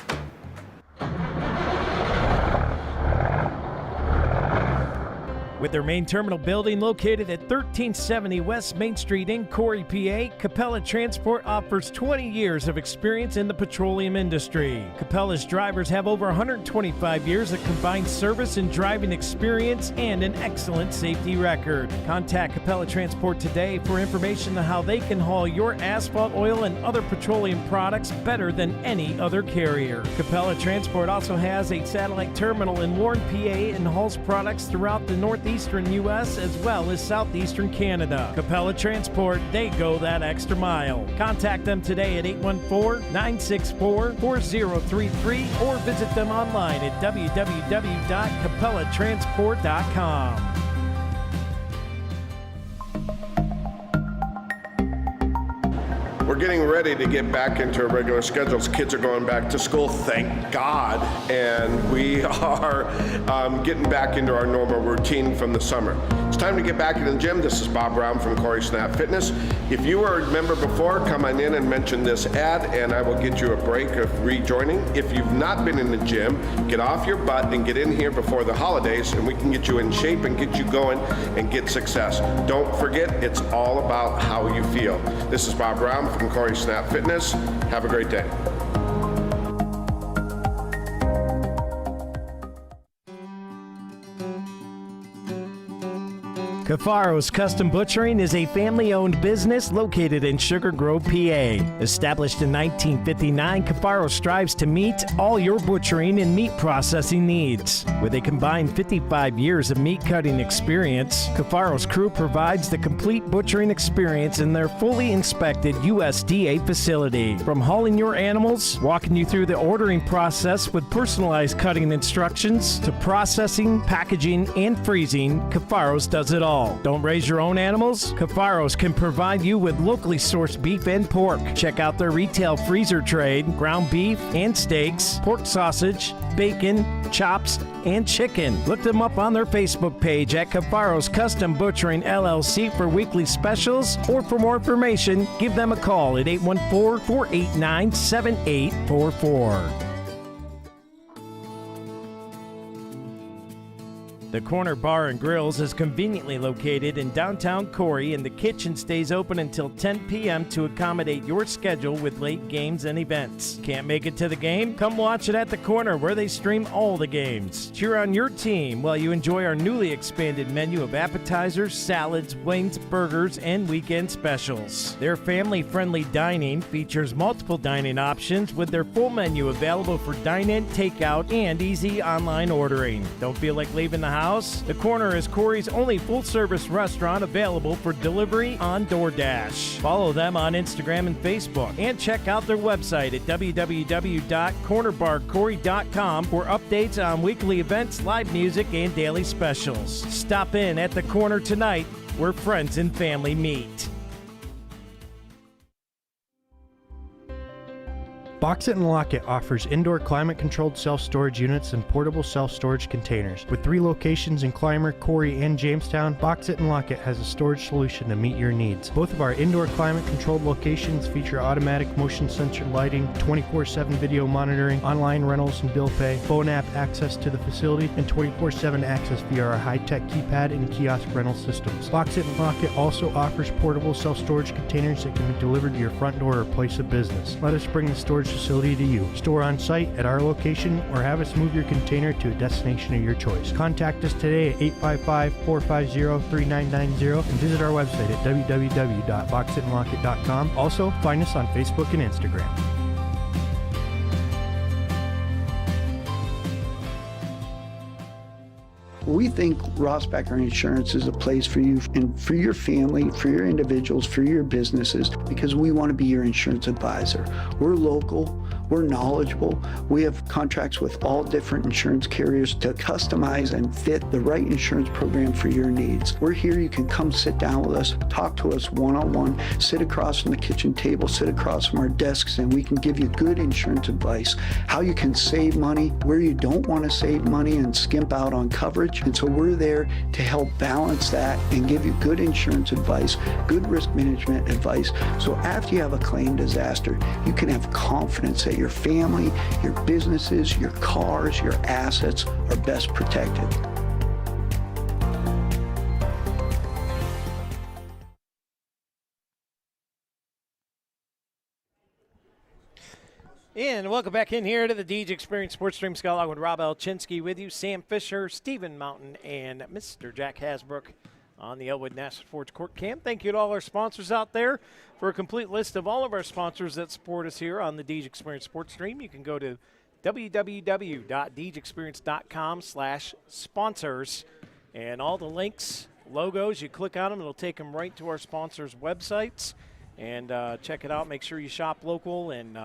With their main terminal building located at 1370 West Main Street in Corry, PA, Capella Transport offers 20 years of experience in the petroleum industry. Capella's drivers have over 125 years of combined service and driving experience and an excellent safety record. Contact Capella Transport today for information on how they can haul your asphalt, oil, and other petroleum products better than any other carrier. Capella Transport also has a satellite terminal in Warren, PA, and hauls products throughout the Northeastern U.S. as well as Southeastern Canada. Capella Transport, they go that extra mile. Contact them today at 814-964-4033 or visit them online at www.capellatransport.com. We're getting ready to get back into our regular schedules. Kids are going back to school, thank God, and we are getting back into our normal routine from the summer. It's time to get back into the gym. This is Bob Brown from Corry Snap Fitness. If you were a member before, come on in and mention this ad, and I will get you a break of rejoining. If you've not been in the gym, get off your butt and get in here before the holidays, and we can get you in shape and get you going and get success. Don't forget, it's all about how you feel. This is Bob Brown from Corry Snap Fitness. Have a great day. Cafaro's Custom Butchering is a family-owned business located in Sugar Grove, PA. Established in 1959, Cafaro strives to meet all your butchering and meat processing needs. With a combined 55 years of meat cutting experience, Cafaro's crew provides the complete butchering experience in their fully inspected USDA facility. From hauling your animals, walking you through the ordering process with personalized cutting instructions, to processing, packaging, and freezing, Cafaro's does it all. Don't raise your own animals? Cafaro's can provide you with locally sourced beef and pork. Check out their retail freezer trade, ground beef and steaks, pork sausage, bacon, chops, and chicken. Look them up on their Facebook page at Cafaro's Custom Butchering LLC for weekly specials, or for more information, give them a call at 814-489-7844. The Corner Bar and Grills is conveniently located in downtown Corry, and the kitchen stays open until 10 p.m. to accommodate your schedule with late games and events. Can't make it to the game? Come watch it at the Corner, where they stream all the games. Cheer on your team while you enjoy our newly expanded menu of appetizers, salads, wings, burgers, and weekend specials. Their family-friendly dining features multiple dining options with their full menu available for dine-in, takeout, and easy online ordering. Don't feel like leaving the house? The Corner is Corry's only full-service restaurant available for delivery on DoorDash. Follow them on Instagram and Facebook, and check out their website at www.cornerbarcorry.com for updates on weekly events, live music, and daily specials. Stop in at the Corner tonight, where friends and family meet. Box It and Lock It offers indoor climate-controlled self-storage units and portable self-storage containers. With 3 locations in Clymer, Corry, and Jamestown, Box It and Lock It has a storage solution to meet your needs. Both of our indoor climate-controlled locations feature automatic motion sensor lighting, 24/7 video monitoring, online rentals and bill pay, phone app access to the facility, and 24/7 access via our high-tech keypad and kiosk rental systems. Box It and Lock It also offers portable self-storage containers that can be delivered to your front door or place of business. Let us bring the storage facility to you. Store on site at our location, or have us move your container to a destination of your choice. Contact us today at 855-450-3990 and visit our website at www.boxitandlockit.com. Also, find us on Facebook and Instagram. We think Rossbacker Insurance is a place for you and for your family, for your individuals, for your businesses, because we want to be your insurance advisor. We're local, we're knowledgeable, we have contracts with all different insurance carriers to customize and fit the right insurance program for your needs. We're here, you can come sit down with us, talk to us one-on-one, sit across from the kitchen table, sit across from our desks, and we can give you good insurance advice, how you can save money, where you don't want to save money and skimp out on coverage. And so we're there to help balance that and give you good insurance advice, good risk management advice. So after you have a claim disaster, you can have confidence that your family, your businesses, your cars, your assets are best protected. And welcome back in here to the DeeJ Experience Sports Stream. Scott Log with Rob Elchinski with you, Sam Fisher, Stephen Mountain, and Mr. Jack Hasbrook on the Elwood National Sports Court Cam. Thank you to all our sponsors out there. For a complete list of all of our sponsors that support us here on the DeeJ Experience Sports Stream, you can go to www.deejexperience.com/sponsors, and all the links, logos, you click on them, it'll take them right to our sponsors' websites, and check it out. Make sure you shop local, and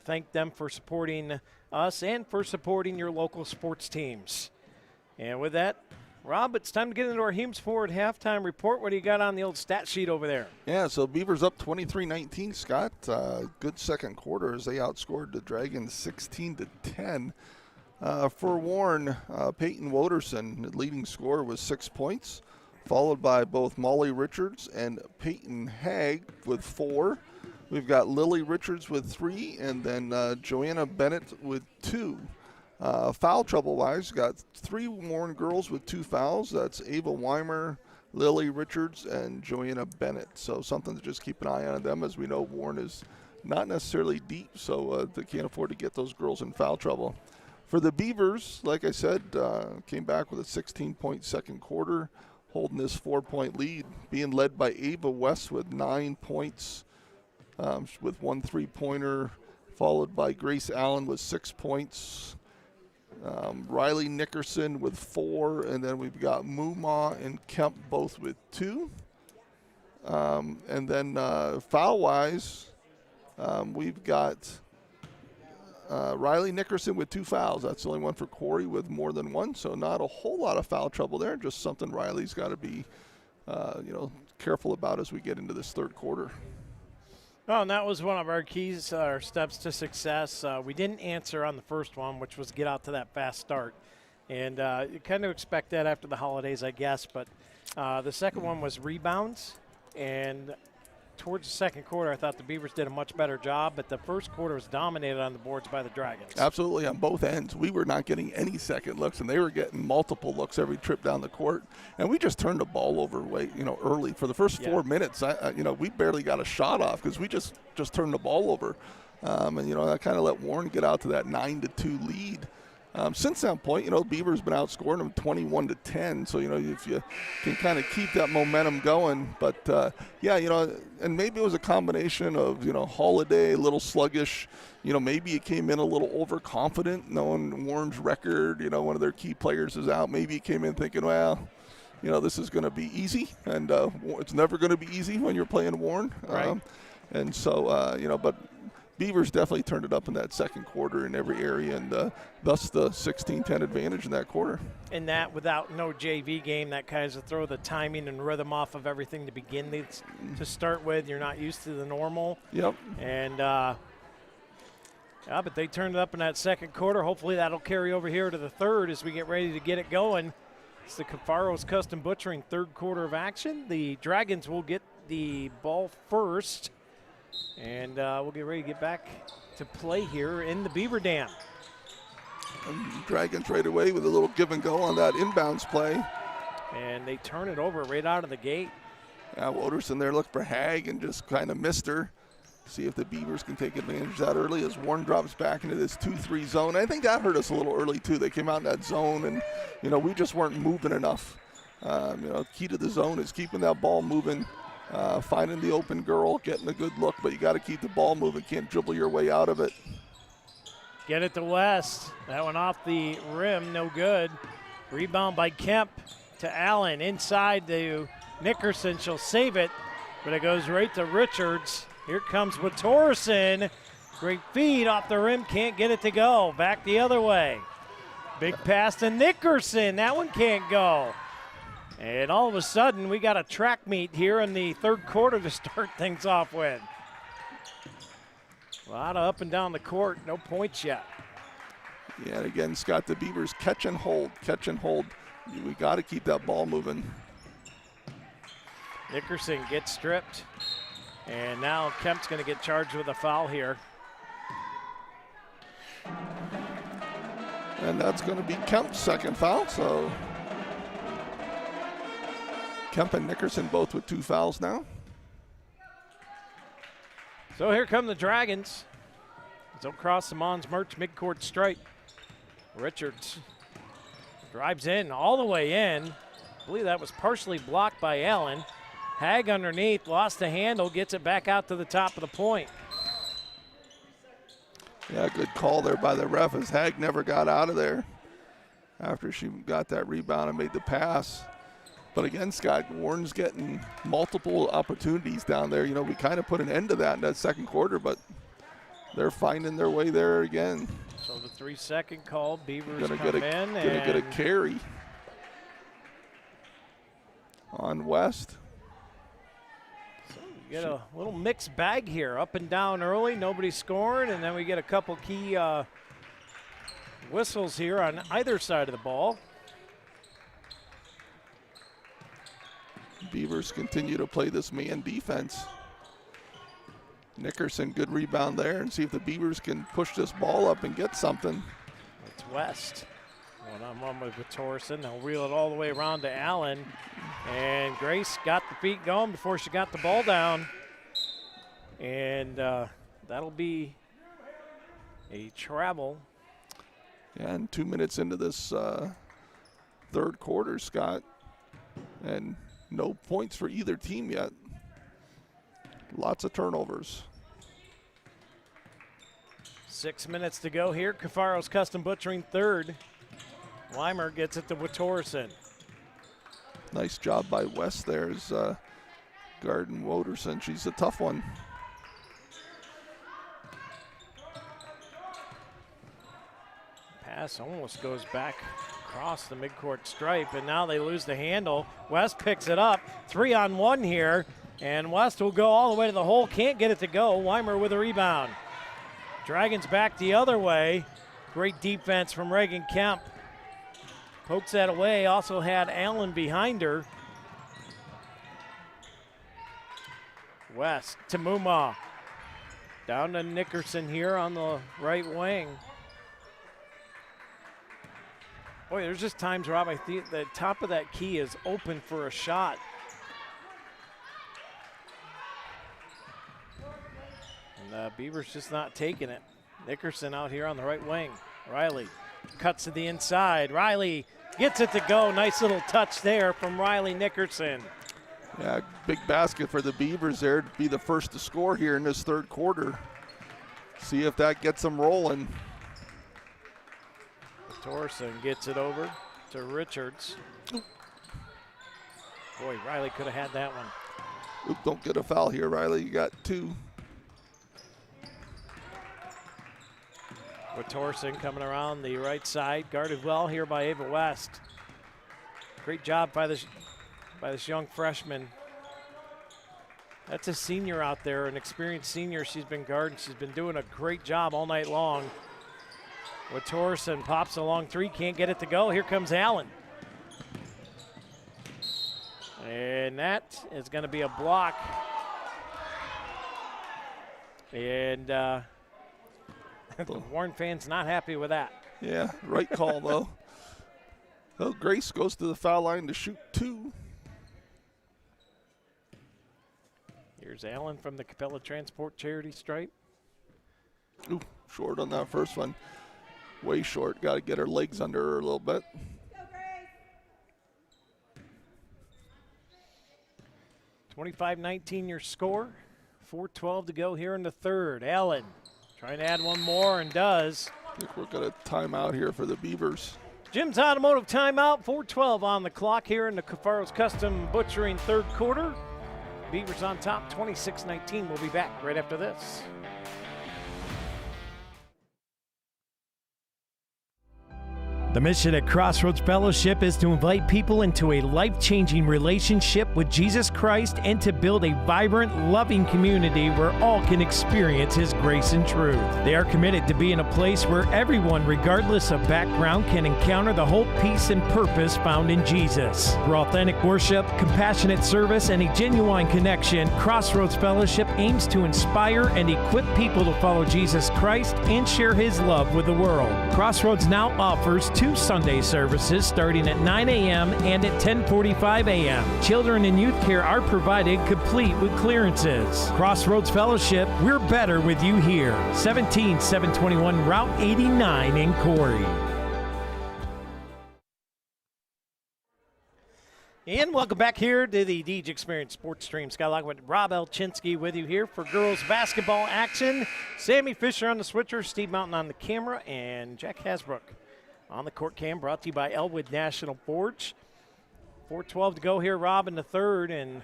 thank them for supporting us and for supporting your local sports teams. And with that, Rob, it's time to get into our Humes Forward halftime report. What do you got on the old stat sheet over there? Yeah, so Beavers up 23-19, Scott. Good second quarter as they outscored the Dragons 16-10. For Warren, Peyton Woderson, the leading scorer, was 6 points, followed by both Molly Richards and Peyton Haig with 4. We've got Lily Richards with 3, and then Joanna Bennett with 2. Foul trouble-wise, got 3 Warren girls with 2 fouls. That's Ava Weimer, Lily Richards, and Joanna Bennett. So something to just keep an eye on them. As we know, Warren is not necessarily deep, so they can't afford to get those girls in foul trouble. For the Beavers, like I said, came back with a 16-point second quarter, holding this 4-point lead, being led by Ava West with 9 points with 1 3-pointer, followed by Grace Allen with 6 points. Riley Nickerson with 4, and then we've got Muma and Kemp both with 2. And then foul-wise, we've got Riley Nickerson with 2 fouls. That's the only one for Corry with more than 1, so not a whole lot of foul trouble there. Just something Riley's got to be, careful about as we get into this third quarter. Well, and that was one of our keys, our steps to success. We didn't answer on the first one, which was get out to that fast start. And you kind of expect that after the holidays, I guess. But the second one was rebounds. And towards the second quarter, I thought the Beavers did a much better job. But the first quarter was dominated on the boards by the Dragons. Absolutely, on both ends. We were not getting any second looks, and they were getting multiple looks every trip down the court. And we just turned the ball over early. For the first 4 minutes, we barely got a shot off because we just turned the ball over. And that kind of let Warren get out to that 9-2 lead. Since that point, Beavers been outscoring them 21-10. So, if you can kind of keep that momentum going. But, and maybe it was a combination of, Holiday, a little sluggish. Maybe it came in a little overconfident, knowing Warren's record. One of their key players is out. Maybe it came in thinking, well, this is going to be easy. And it's never going to be easy when you're playing Warren. Right. And so, but Beavers definitely turned it up in that second quarter in every area, and thus the 16-10 advantage in that quarter. And that without no JV game, that kind of throw the timing and rhythm off of everything to begin to start with. You're not used to the normal. Yep. And, but they turned it up in that second quarter. Hopefully that'll carry over here to the third as we get ready to get it going. It's the Cafaro's Custom Butchering third quarter of action. The Dragons will get the ball first. And we'll get ready to get back to play here in the Beaver Dam. And Dragons right away with a little give and go on that inbounds play. And they turn it over right out of the gate. Yeah, Woderson there looked for Hag and just kind of missed her. See if the Beavers can take advantage of that early as Warren drops back into this 2-3 zone. I think that hurt us a little early too. They came out in that zone and, we just weren't moving enough. Key to the zone is keeping that ball moving. Finding the open girl, getting a good look, but you got to keep the ball moving. Can't dribble your way out of it. Get it to West. That one off the rim, no good. Rebound by Kemp to Allen. Inside to Nickerson. She'll save it, but it goes right to Richards. Here comes Watorson. Great feed off the rim. Can't get it to go. Back the other way. Big pass to Nickerson. That one can't go. And all of a sudden, we got a track meet here in the third quarter to start things off with. A lot of up and down the court, no points yet. Yeah, and again, Scott, the Beavers catch and hold. We got to keep that ball moving. Nickerson gets stripped. And now Kemp's going to get charged with a foul here. And that's going to be Kemp's second foul, so Kemp and Nickerson both with 2 fouls now. So here come the Dragons. They'll cross the Mons Merch midcourt stripe. Richards drives in all the way in. I believe that was partially blocked by Allen. Hag underneath, lost the handle, gets it back out to the top of the point. Yeah, good call there by the ref as Hag never got out of there after she got that rebound and made the pass. But again, Scott, Warren's getting multiple opportunities down there. We kind of put an end to that in that second quarter, but they're finding their way there again. So the 3-second call, Beavers gonna come get a carry on West. So we get a little mixed bag here, up and down early, nobody scoring, and then we get a couple key whistles here on either side of the ball. Beavers continue to play this man defense. Nickerson, good rebound there, and see if the Beavers can push this ball up and get something. It's West. One-on-one with Torsen. They'll reel it all the way around to Allen. And Grace got the feet going before she got the ball down. And that'll be a travel. Yeah, and 2 minutes into this third quarter, Scott, And no points for either team yet. Lots of turnovers. 6 minutes to go here. Cafaro's Custom Butchering third. Weimer gets it to Watorson. Nice job by West there as Garden Woderson. She's a tough one. Pass almost goes back across the midcourt stripe, and now they lose the handle. West picks it up. 3-on-1 here, and West will go all the way to the hole. Can't get it to go. Weimer with a rebound. Dragons back the other way. Great defense from Reagan Kemp. Pokes that away. Also had Allen behind her. West to Muma. Down to Nickerson here on the right wing. Boy, there's just times, Rob, I think the top of that key is open for a shot. And Beavers just not taking it. Nickerson out here on the right wing. Riley cuts to the inside. Riley gets it to go. Nice little touch there from Riley Nickerson. Yeah, big basket for the Beavers there to be the first to score here in this third quarter. See if that gets them rolling. Torson gets it over to Richards. Boy, Riley could have had that one. Oop, don't get a foul here, Riley. You got two. With Torson coming around the right side, guarded well here by Ava West. Great job by this young freshman. That's a senior out there, an experienced senior. She's been guarding. She's been doing a great job all night long. With Torson pops a long three, can't get it to go. Here comes Allen. And that is going to be a block. And the Warren fans not happy with that. Yeah, right call though. So Grace goes to the foul line to shoot two. Here's Allen from the Capella Transport Charity stripe. Ooh, short on that first one. Way short. Got to get her legs under her a little bit. Go, Grace. 25-19 your score. 4:12 to go here in the third. Allen trying to add one more and does. I think we're going to time out here for the Beavers. Jim's Automotive timeout. 4:12 on the clock here in the Cafaro's Custom Butchering third quarter. Beavers on top, 26-19. We'll be back right after this. The mission at Crossroads Fellowship is to invite people into a life-changing relationship with Jesus Christ and to build a vibrant, loving community where all can experience His grace and truth. They are committed to being a place where everyone, regardless of background, can encounter the hope, peace, and purpose found in Jesus. Through authentic worship, compassionate service, and a genuine connection, Crossroads Fellowship aims to inspire and equip people to follow Jesus Christ and share His love with the world. Crossroads now offers 2 Sunday services starting at 9 a.m. and at 10:45 a.m. Children and youth care are provided complete with clearances. Crossroads Fellowship, we're better with you here. 17721 Route 89 in Corry. And welcome back here to the DeeJ Experience Sports Stream. Scott Lockwood, Rob Elchinski with you here for girls basketball action. Sammy Fisher on the switcher, Steve Mountain on the camera, and Jack Hasbrook on the court cam, brought to you by Elwood National Forge. 4:12 to go here, Rob, in the third, and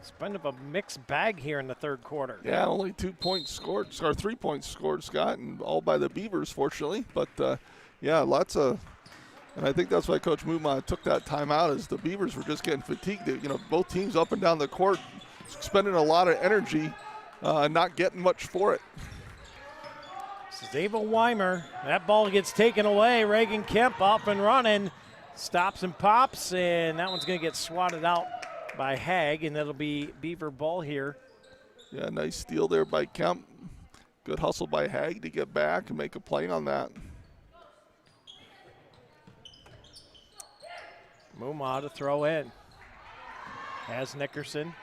it's kind of a mixed bag here in the third quarter. Yeah, only 2 points scored, or 3 points scored, Scott, and all by the Beavers, fortunately. But, yeah, lots of – and I think that's why Coach Muma took that timeout, is the Beavers were just getting fatigued. You know, both teams up and down the court spending a lot of energy, not getting much for it. This is Ava Weimer. That ball gets taken away. Reagan Kemp off and running. Stops and pops, and that one's going to get swatted out by Hag, and that'll be Beaver ball here. Yeah, nice steal there by Kemp. Good hustle by Hag to get back and make a play on that. Muma to throw in. Has Nickerson.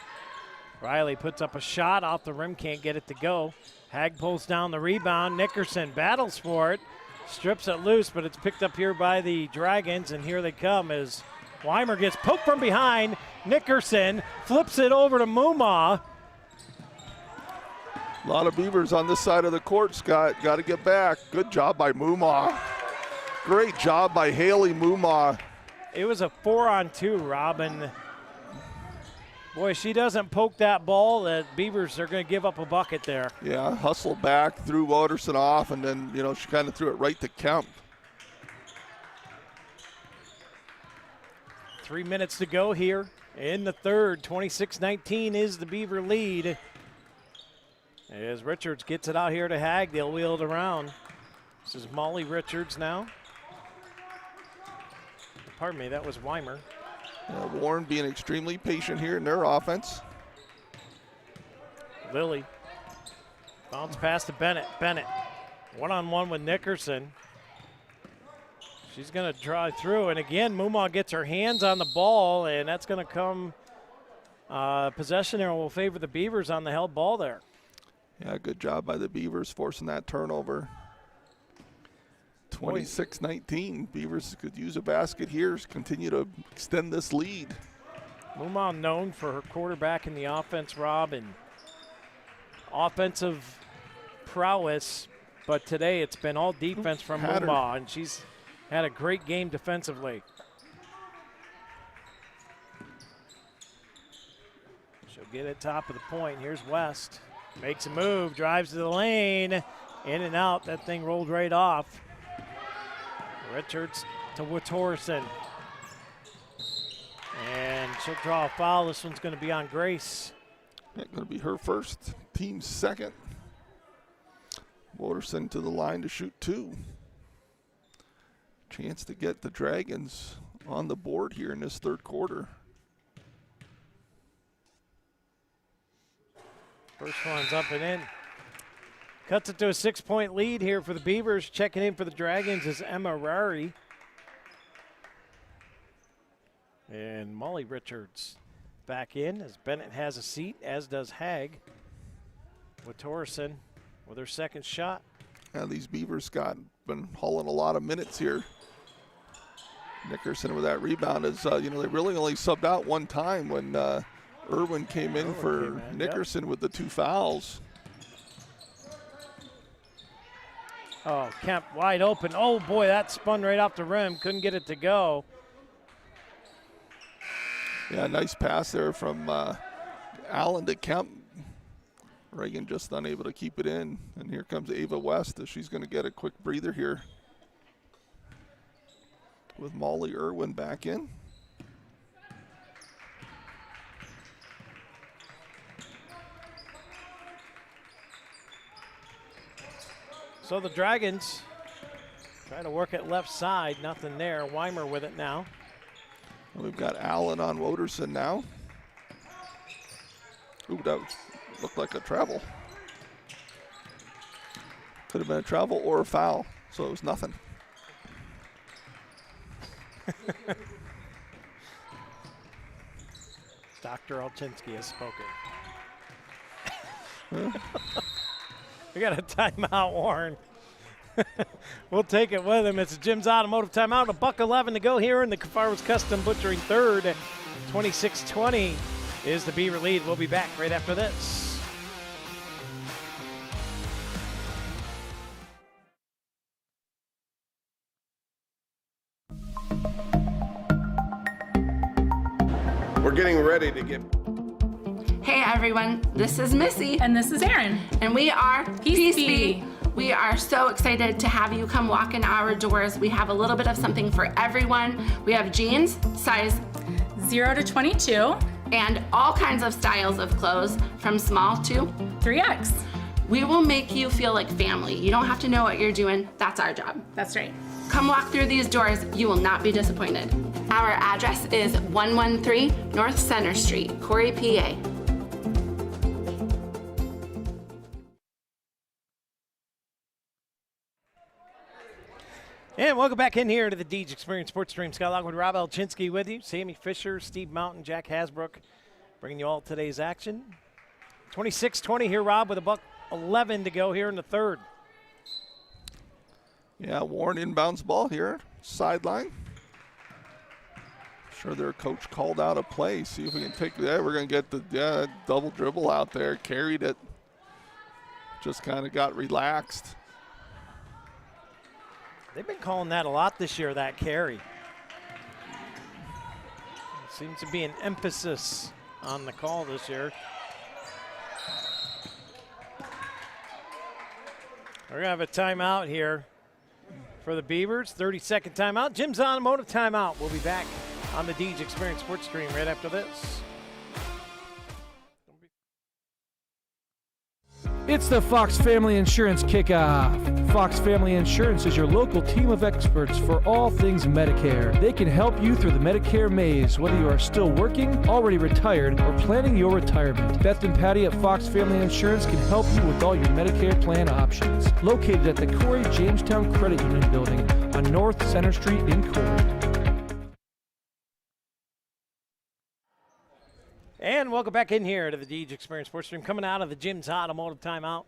Riley puts up a shot off the rim, can't get it to go. Hag pulls down the rebound. Nickerson battles for it. Strips it loose, but it's picked up here by the Dragons, and here they come as Weimer gets poked from behind. Nickerson flips it over to Mumma. A lot of Beavers on this side of the court, Scott. Got to get back. Good job by Mumma. Great job by Haley Mumma. It was a 4-on-2, Robin. Boy, she doesn't poke that ball, the Beavers are going to give up a bucket there. Yeah, hustle back, threw Waterson off, and then, she kind of threw it right to Kemp. 3 minutes to go here in the third. 26-19 is the Beaver lead. As Richards gets it out here to Hag, they'll wheel it around. This is Molly Richards now. Pardon me, that was Weimer. Warren being extremely patient here in their offense. Lilly. Bounce pass to Bennett. Bennett, one-on-one with Nickerson. She's going to drive through, and again, Mumma gets her hands on the ball, and that's going to come possession there will favor the Beavers on the held ball there. Yeah, good job by the Beavers forcing that turnover. 26-19. Beavers could use a basket here, continue to extend this lead. Mumma known for her quarterback in the offense, Rob, and offensive prowess, but today it's been all defense from Mumma, and she's had a great game defensively. She'll get it top of the point. Here's West. Makes a move, drives to the lane, in and out. That thing rolled right off. Richards to Watorson. And she'll draw a foul. This one's going to be on Grace. That's going to be her first, team's second. Waterson to the line to shoot 2. Chance to get the Dragons on the board here in this third quarter. First one's up and in. Cuts it to a 6-point lead here for the Beavers. Checking in for the Dragons is Emma Rari. And Molly Richards back in as Bennett has a seat, as does Hag. Watorson with her second shot. Yeah, these Beavers been hauling a lot of minutes here. Nickerson with that rebound is, they really only subbed out one time when Irwin came in for Nickerson with the 2 fouls. Oh, Kemp wide open. Oh, boy, that spun right off the rim. Couldn't get it to go. Yeah, nice pass there from Allen to Kemp. Reagan just unable to keep it in. And here comes Ava West as she's going to get a quick breather here with Molly Irwin back in. So the Dragons try to work it left side. Nothing there. Weimer with it now. And we've got Allen on Waterson now. Ooh, that looked like a travel. Could have been a travel or a foul, so it was nothing. Dr. Olchinski has spoken. We got a timeout, Warren. We'll take it with him. It's Jim's Automotive timeout. $1:11 to go here in the Kafar's Custom Butchering third. 26-20 is the Beaver lead. We'll be back right after this. We're getting ready to get... Hey everyone, this is Missy. And this is Erin. And we are Peace Be. We are so excited to have you come walk in our doors. We have a little bit of something for everyone. We have jeans, size 0 to 22. And all kinds of styles of clothes from small to 3X. We will make you feel like family. You don't have to know what you're doing. That's our job. That's right. Come walk through these doors. You will not be disappointed. Our address is 113 North Center Street, Corry, PA. And welcome back in here to the DeeJ Experience Sports Stream. Scott Lockwood, Rob Elchinski with you. Sammy Fisher, Steve Mountain, Jack Hasbrook bringing you all today's action. 26-20 here, Rob, with $1:11 to go here in the third. Yeah, Warren inbounds ball here, sideline. sure their coach called out a play. See if we can take that. We're going to get the double dribble out there. Carried it. Just kind of got relaxed. They've been calling that a lot this year, that carry. Seems to be an emphasis on the call this year. We're going to have a timeout here for the Beavers. 30-second timeout. Jim's Automotive timeout. We'll be back on the DeeJ Experience Sports Stream right after this. It's the Fox Family Insurance Kickoff. Fox Family Insurance is your local team of experts for all things Medicare. They can help you through the Medicare maze, whether you are still working, already retired, or planning your retirement. Beth and Patty at Fox Family Insurance can help you with all your Medicare plan options. Located at the Corry Jamestown Credit Union Building on North Center Street in Corry. And welcome back in here to the DeeJ Experience Sports Stream, coming out of the Jim's Automotive timeout.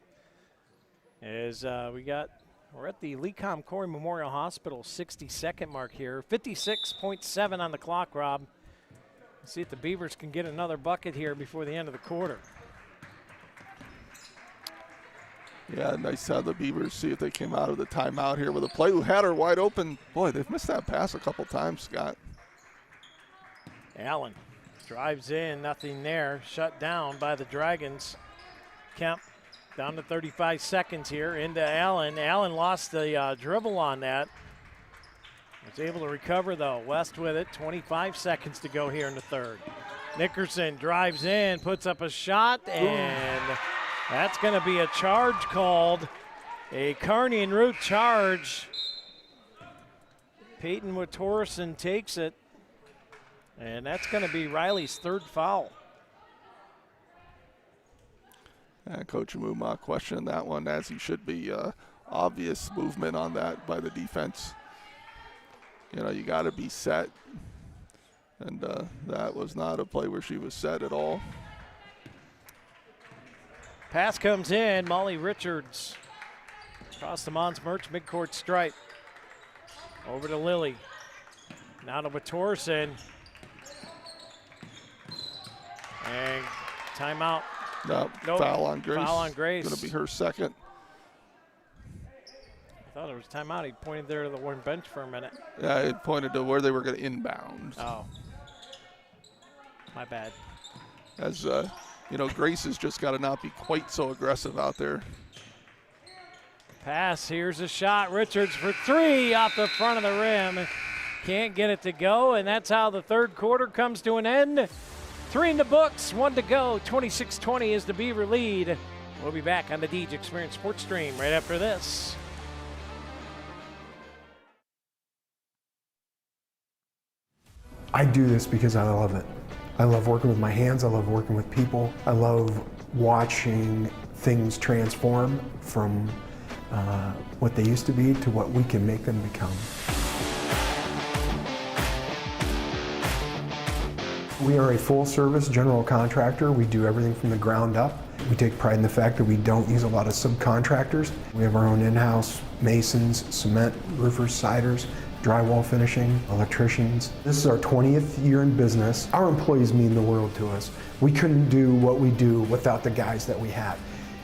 As we're at the Lecom Corry Memorial Hospital 60-second mark here. 56.7 on the clock, Rob. Let's see if the Beavers can get another bucket here before the end of the quarter. Yeah, nice how the Beavers see if they came out of the timeout here with a play who had her wide open. Boy, they've missed that pass a couple times, Scott. Allen drives in, nothing there. Shut down by the Dragons. Kemp down to 35 seconds here into Allen. Allen lost the dribble on that. Was able to recover though. West with it. 25 seconds to go here in the third. Nickerson drives in, puts up a shot, and that's going to be a charge called. A Kearney and Root charge. Peyton Torreson takes it. And that's going to be Riley's third foul. And Coach Muma questioned that one, as he should be. Obvious movement on that by the defense. You know, you got to be set. And that was not a play where she was set at all. Pass comes in. Molly Richards across the Mons Merch midcourt stripe. Over to Lilly. Now to Torreson. And timeout. Nope. Foul on Grace. Foul on Grace. Going to be her second. I thought it was timeout. He pointed there to the one bench for a minute. Yeah, it pointed to where they were going to inbound. Oh. My bad. As, you know, Grace has just got to not be quite so aggressive out there. Pass. Here's a shot. Richards for three off the front of the rim. Can't get it to go, and that's how the third quarter comes to an end. 3 in the books, 1 to go. 26-20 is the Beaver lead. We'll be back on the DeeJ Experience Sports Stream right after this. I do this because I love it. I love working with my hands. I love working with people. I love watching things transform from what they used to be to what we can make them become. We are a full-service general contractor. We do everything from the ground up. We take pride in the fact that we don't use a lot of subcontractors. We have our own in-house masons, cement, roofers, siders, drywall finishing, electricians. This is our 20th year in business. Our employees mean the world to us. We couldn't do what we do without the guys that we have.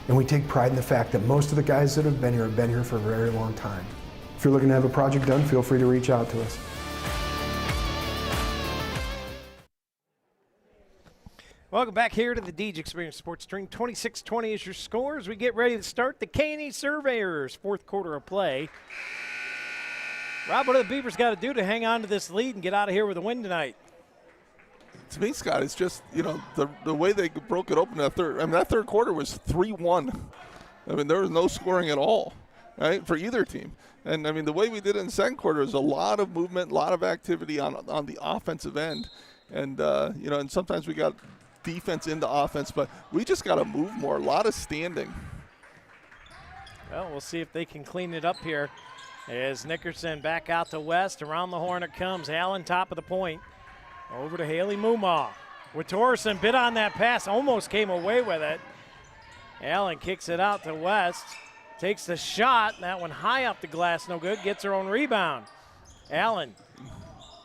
And we take pride in the fact that most of the guys that have been here for a very long time. If you're looking to have a project done, feel free to reach out to us. Welcome back here to the DeeJ Experience Sports Stream. 26-20 is your score as we get ready to start the K&E Surveyors fourth quarter of play. Rob, what do the Beavers got to do to hang on to this lead and get out of here with a win tonight? To me, Scott, it's just, you know, the way they broke it open that third. I mean, that third quarter was 3-1. I mean, there was no scoring at all, right, for either team. And, I mean, the way we did it in the second quarter was a lot of movement, a lot of activity on the offensive end. And, you know, and sometimes we got defense into offense, but we just got to move more, a lot of standing. Well, we'll see if they can clean it up here. As Nickerson back out to West, around the horn it comes. Allen top of the point. Over to Haley Mumaw. With Torreson, bit on that pass, almost came away with it. Allen kicks it out to West. Takes the shot, that one high up the glass, no good. Gets her own rebound. Allen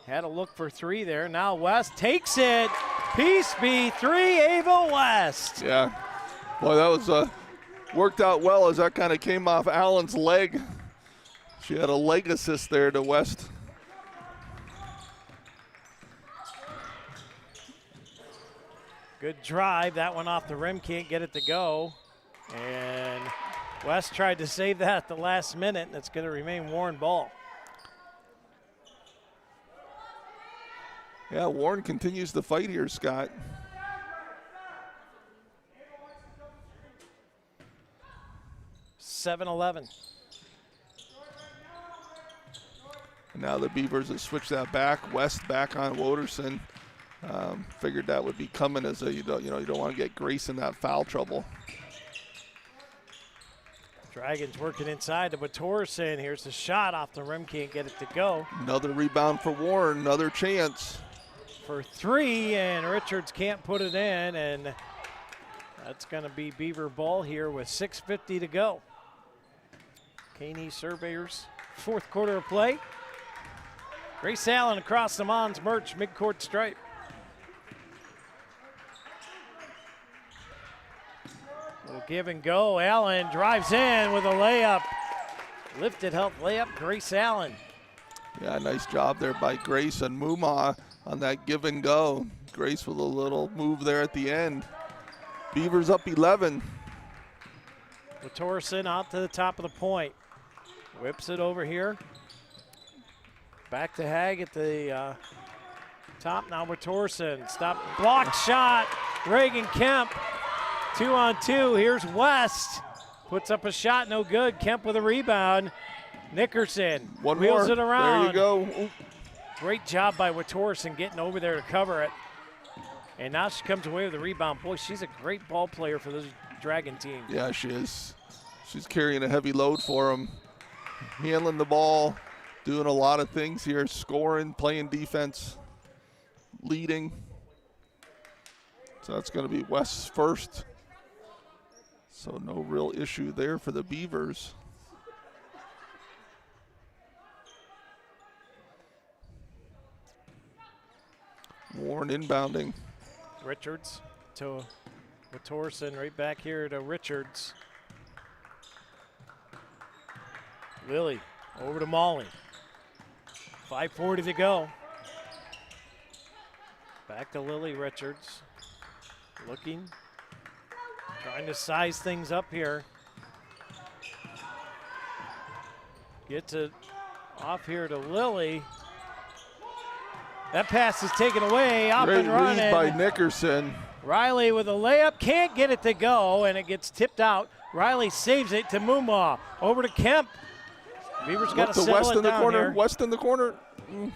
Had a look for three there. Now West takes it. Peace be three, Ava West. Yeah. Boy, that was worked out well as that kind of came off Allen's leg. She had a leg assist there to West. Good drive. That one off the rim. Can't get it to go. And West tried to save that at the last minute, and it's going to remain Warren ball. Yeah, Warren continues the fight here, Scott. (7-11). And now the Beavers have switched that back. West back on Woderson. Figured that would be coming as you don't want to get Grace in that foul trouble. Dragons working inside to Torreson. Here's the shot off the rim. Can't get it to go. Another rebound for Warren. Another chance. For three, and Richards can't put it in, and that's going to be Beaver ball here with 6:50 to go. Caney Surveyors, fourth quarter of play. Grace Allen across the Mons Merch midcourt stripe. Little give and go. Allen drives in with a layup. Lifted help layup, Grace Allen. Yeah, nice job there by Grace and Muma on that give and go. Grace with a little move there at the end. Beavers up 11. Torreson out to the top of the point. Whips it over here. Back to Hag at the top now with Torreson. Stop, blocked shot. Reagan Kemp, 2-on-2. Here's West. Puts up a shot, no good. Kemp with a rebound. Nickerson wheels it around. There you go. Ooh. Great job by Torreson getting over there to cover it. And now she comes away with a rebound. Boy, she's a great ball player for this Dragon team. Yeah, she is. She's carrying a heavy load for them. Handling the ball, doing a lot of things here, scoring, playing defense, leading. So that's going to be West's first. So no real issue there for the Beavers. Warren inbounding. Richards to Torreson, right back here to Richards. Lily over to Molly. 5:40 to go. Back to Lily Richards. Looking, trying to size things up here. Gets it off here to Lily. That pass is taken away, up Great and running. read by Nickerson. Riley with a layup, can't get it to go, and it gets tipped out. Riley saves it to Muma. Over to Kemp. Beavers got to settle West it in the down corner. here. West in the corner.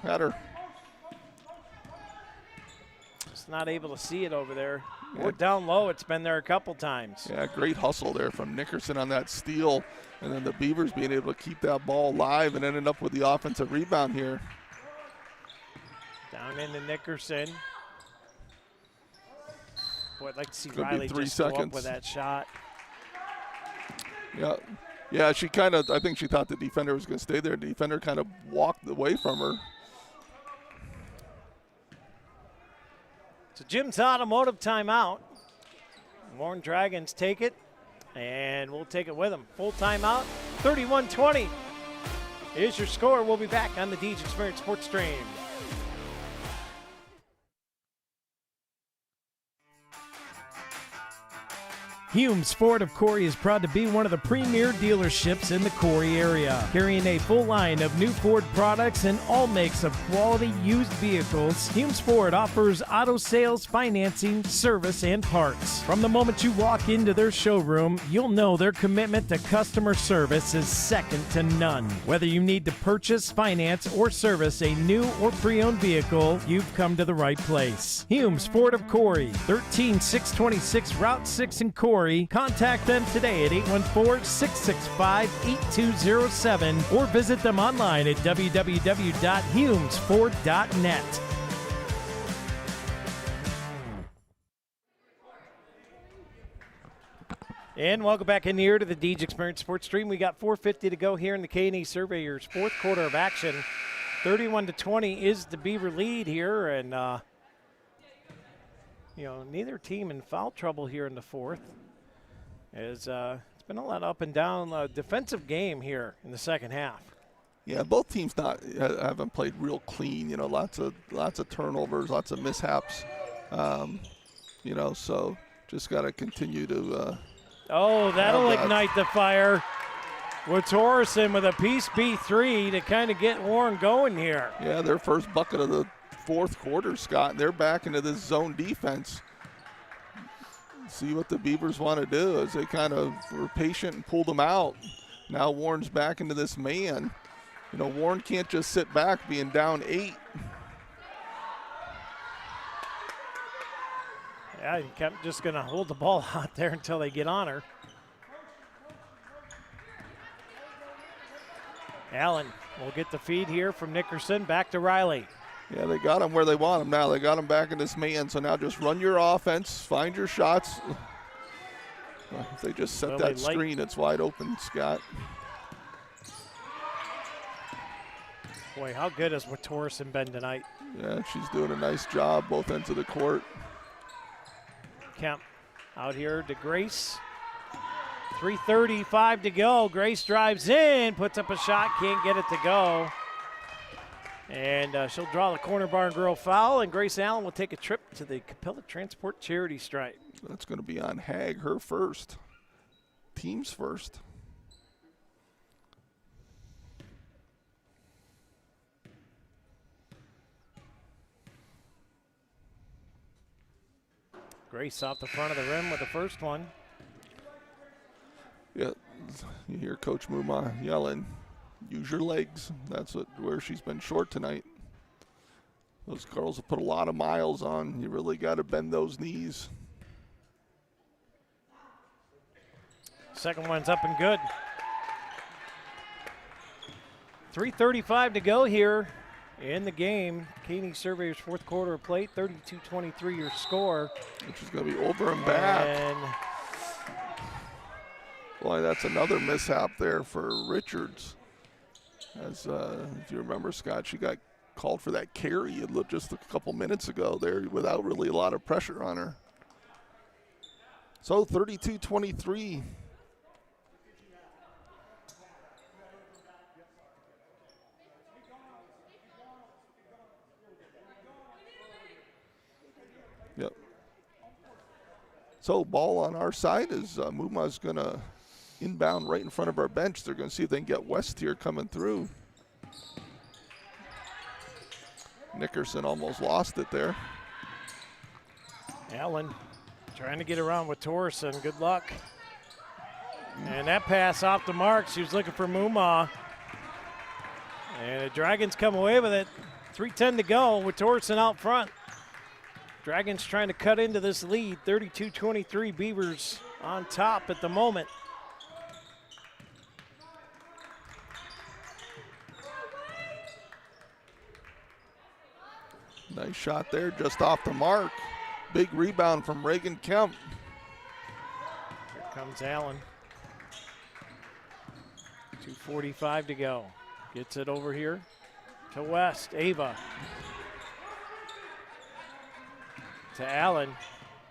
Had her. Just not able to see it over there. Or down low, it's been there a couple times. Yeah, great hustle there from Nickerson on that steal. And then the Beavers being able to keep that ball alive and ended up with the offensive rebound here. Down into Nickerson. Boy, I'd like to see Could be Riley 3 just go up seconds. with that shot. Yeah, she kind of, I think she thought the defender was going to stay there. The defender kind of walked away from her. So Jim's automotive timeout. Warren Dragons take it, and we'll take it with them. Full timeout, 31-20 is your score. We'll be back on the DeeJ Experience Sports Stream. Humes Ford of Corry is proud to be one of the premier dealerships in the Corry area, carrying a full line of new Ford products and all makes of quality used vehicles. Humes Ford offers auto sales, financing, service, and parts. From the moment you walk into their showroom, you'll know their commitment to customer service is second to none. Whether you need to purchase, finance, or service a new or pre-owned vehicle, you've come to the right place. Humes Ford of Corry, 13626 Route 6 in Corry. Contact them today at 814-665-8207 or visit them online at www.humesford.net. And welcome back in here to the DeeJ Experience Sports Stream. We got 4:50 to go here in the K&E Surveyors fourth quarter of action. 31-20 is the Beaver lead here, and neither team in foul trouble here in the fourth. It's been a lot up and down defensive game here in the second half. Yeah, both teams haven't played real clean. Lots of turnovers, lots of mishaps. So just got to continue to. That'll ignite the fire. Torreson with a piece B3 to kind of get Warren going here. Yeah, their first bucket of the fourth quarter, Scott, and they're back into this zone defense. See what the Beavers want to do as they kind of were patient and pulled them out. Now Warren's back into this man. Warren can't just sit back being down 8. Yeah, he kept just going to hold the ball out there until they get on her. Allen will get the feed here from Nickerson. Back to Riley. Yeah, they got him where they want him now. They got him back in this man. So now just run your offense, find your shots. If they just set that screen, it's wide open, Scott. Boy, how good has Torreson been tonight? Yeah, she's doing a nice job both ends of the court. Kemp out here to Grace. 3:35 to go. Grace drives in, puts up a shot, can't get it to go. And she'll draw the corner bar and girl foul, and Grace Allen will take a trip to the Capella Transport charity stripe. That's going to be on Hag, her first. Team's first. Grace off the front of the rim with the first one. Yeah, you hear Coach Muma yelling, use your legs. That's where she's been short tonight. Those girls have put a lot of miles on. You really got to bend those knees. Second one's up and good. 3:35 to go here in the game. Caney Surveyors fourth quarter of play, 32-23 your score. Which is going to be over and back. And boy, that's another mishap there for Richards. As if you remember, Scott, she got called for that carry just a couple minutes ago there without really a lot of pressure on her. So 32-23. Yep. So ball on our side is Muma's going to inbound right in front of our bench. They're going to see if they can get West here coming through. Nickerson almost lost it there. Allen trying to get around with Torreson. Good luck. And that pass off the mark. She was looking for Muma. And the Dragons come away with it. 3:10 to go with Torreson out front. Dragons trying to cut into this lead. 32-23 Beavers on top at the moment. Nice shot there, just off the mark. Big rebound from Reagan Kemp. Here comes Allen. 2:45 to go. Gets it over here to West. Ava. To Allen.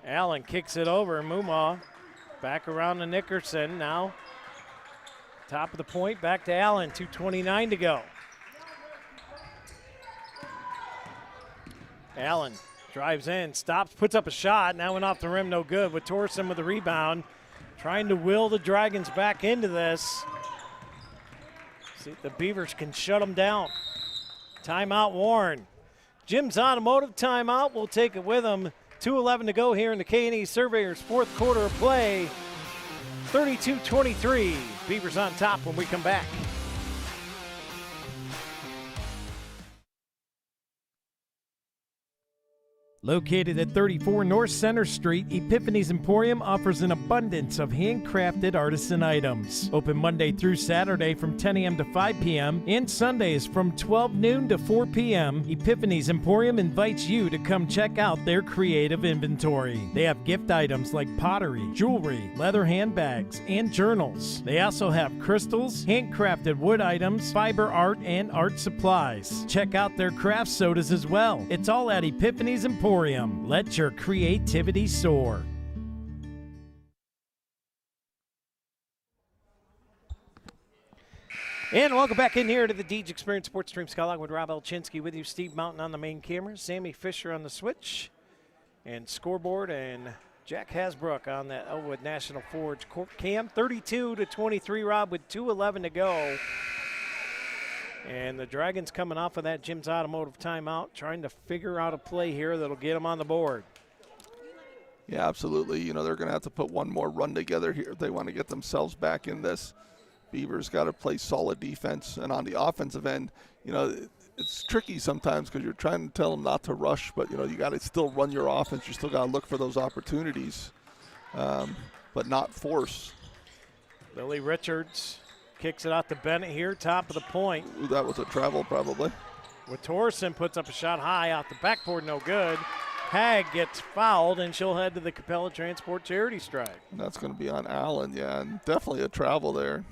Allen kicks it over. Muma back around to Nickerson. Now top of the point, back to Allen. 2:29 to go. Allen drives in, stops, puts up a shot. Now went off the rim, no good. With Torreson with the rebound, trying to will the Dragons back into this. See if the Beavers can shut them down. Timeout Warren. Jim's Automotive timeout. We'll take it with him. 2:11 to go here in the K&E Surveyors fourth quarter of play. 32-23. Beavers on top when we come back. Located at 34 North Center Street, Epiphany's Emporium offers an abundance of handcrafted artisan items. Open Monday through Saturday from 10 a.m. to 5 p.m. and Sundays from 12 noon to 4 p.m. Epiphany's Emporium invites you to come check out their creative inventory. They have gift items like pottery, jewelry, leather handbags, and journals. They also have crystals, handcrafted wood items, fiber art, and art supplies. Check out their craft sodas as well. It's all at Epiphany's Emporium. Let your creativity soar. And welcome back in here to the DeeJ Experience Sports Stream. Scott Logwood, Rob Elchinski with you. Steve Mountain on the main camera. Sammy Fisher on the switch and scoreboard. And Jack Hasbrook on that Elwood National Forge court cam. 32-23, Rob, with 2:11 to go. And the Dragons coming off of that Jim's Automotive timeout, trying to figure out a play here that'll get them on the board. Yeah, absolutely. You know, they're going to have to put one more run together here if they want to get themselves back in this. Beavers got to play solid defense. And on the offensive end, you know, it's tricky sometimes because you're trying to tell them not to rush, but, you know, you got to still run your offense. You still got to look for those opportunities, but not force. Lily Richards kicks it out to Bennett here, top of the point. Ooh, that was a travel probably. With Torreson puts up a shot high out the backboard, no good. Hag gets fouled, and she'll head to the Capella Transport charity stripe. And that's going to be on Allen, yeah, and definitely a travel there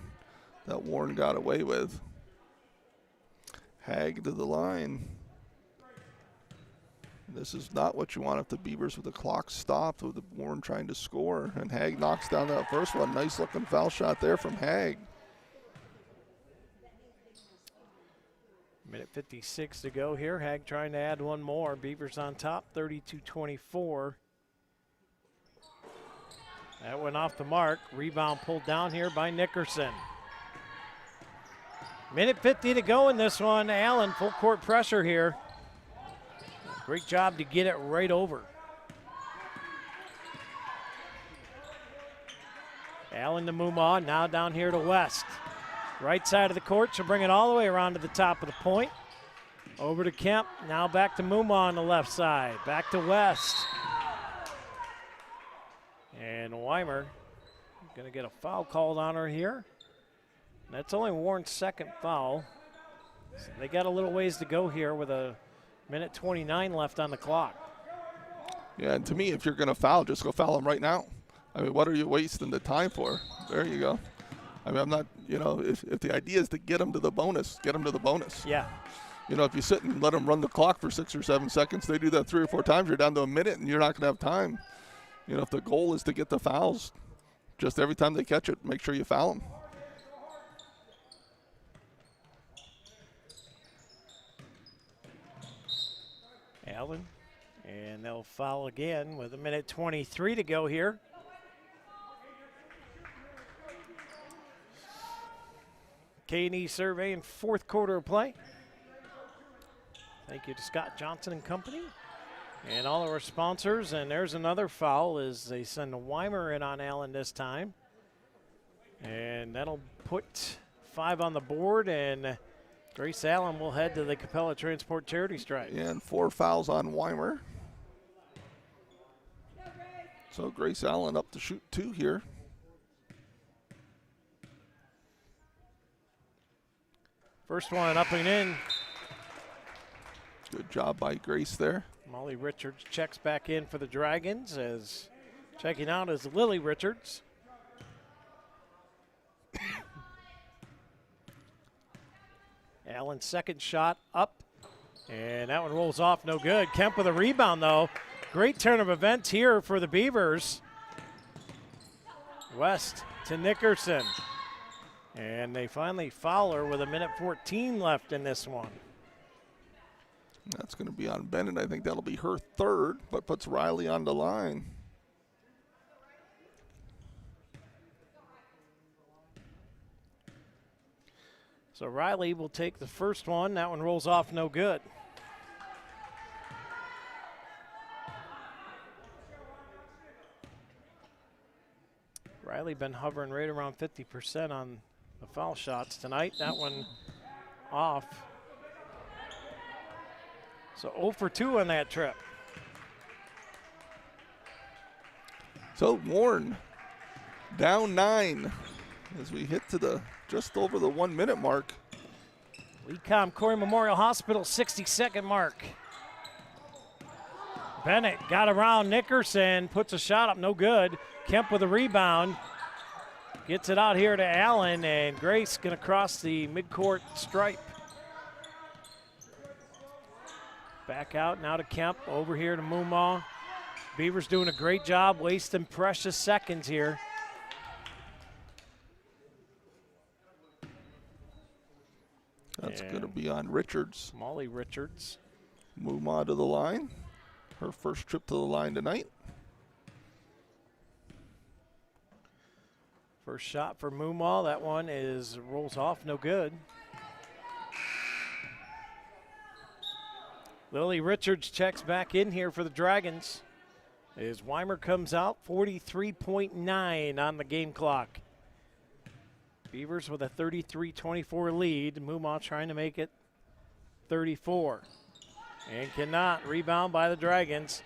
that Warren got away with. Hag to the line. This is not what you want if the Beavers with the clock stopped with the Warren trying to score. And Hag knocks down that first one. Nice looking foul shot there from Hag. Minute 56 to go here. Hag trying to add one more. Beavers on top, 32-24. That went off the mark. Rebound pulled down here by Nickerson. Minute 50 to go in this one. Allen, full court pressure here. Great job to get it right over. Allen to Muma, now down here to West. Right side of the court, she'll bring it all the way around to the top of the point. Over to Kemp, now back to Muma on the left side. Back to West. And Weimer gonna get a foul called on her here. That's only Warren's second foul. So they got a little ways to go here with a minute 29 left on the clock. Yeah, and to me, if you're gonna foul, just go foul them right now. I mean, what are you wasting the time for? There you go. I mean, I'm not, you know, if the idea is to get them to the bonus, get them to the bonus. Yeah. You know, if you sit and let them run the clock for 6 or 7 seconds, they do that 3 or 4 times, you're down to a minute and you're not going to have time. You know, if the goal is to get the fouls, just every time they catch it, make sure you foul them. Allen, and they'll foul again with a minute 23 to go here. K&E surveying fourth quarter of play. Thank you to Scott Johnson and company and all of our sponsors. And there's another foul as they send Weimer in on Allen this time. And that'll put 5 on the board, and Grace Allen will head to the Capella Transport charity stripe. Yeah, and 4 fouls on Weimer. So Grace Allen up to shoot 2 here. First one up and in. Good job by Grace there. Molly Richards checks back in for the Dragons, as checking out is Lily Richards. Allen's second shot up, and that one rolls off, no good. Kemp with a rebound, though. Great turn of events here for the Beavers. West to Nickerson. And they finally foul her with a minute 14 left in this one. That's going to be on Bennett. I think that'll be her third, but puts Riley on the line. So Riley will take the first one. That one rolls off, no good. Riley been hovering right around 50% on the foul shots tonight. That one off. So 0 for 2 on that trip. So Warren down 9 as we hit to the just over the 1 minute mark. Lecom Corry Memorial Hospital 60-second mark. Bennett got around Nickerson, puts a shot up, no good. Kemp with a rebound. Gets it out here to Allen, and Grace gonna cross the midcourt stripe. Back out now to Kemp, over here to Mumaw. Beavers doing a great job wasting precious seconds here. That's going to be on Richards. Molly Richards. Mumaw to the line. Her first trip to the line tonight. First shot for Mumaw. That one rolls off, no good. Lily Richards checks back in here for the Dragons. As Weimer comes out, 43.9 on the game clock. Beavers with a 33-24 lead. Mumaw trying to make it 34. And cannot. Rebound by the Dragons.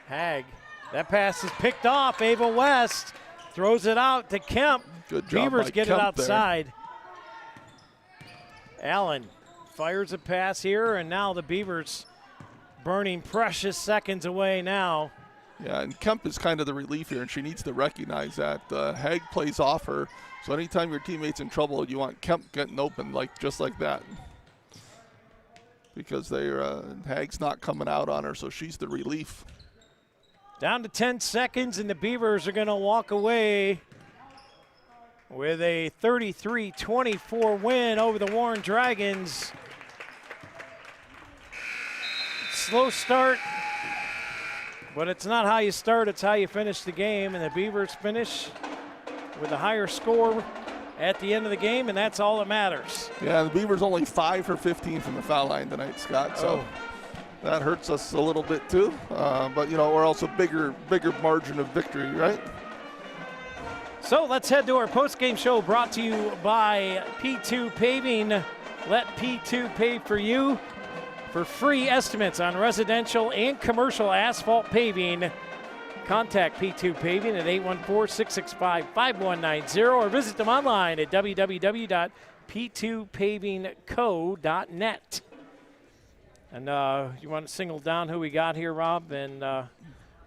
Hag. That pass is picked off. Ava West throws it out to Kemp. Good job Beavers by get Kemp it outside. There. Allen fires a pass here, and now the Beavers burning precious seconds away now. Yeah, and Kemp is kind of the relief here, and she needs to recognize that. Hag plays off her, so anytime your teammate's in trouble, you want Kemp getting open just like that. Because Hag's not coming out on her, so she's the relief. Down to 10 seconds, and the Beavers are going to walk away with a 33-24 win over the Warren Dragons. Slow start, but it's not how you start, it's how you finish the game, and the Beavers finish with a higher score at the end of the game, and that's all that matters. Yeah, the Beavers only 5 for 15 from the foul line tonight, Scott, so that hurts us a little bit too. But, we're also bigger margin of victory, right? So let's head to our post-game show brought to you by P2 Paving. Let P2 pave for you. For free estimates on residential and commercial asphalt paving, contact P2 Paving at 814-665-5190 or visit them online at www.p2pavingco.net. And you want to single down who we got here, Rob, and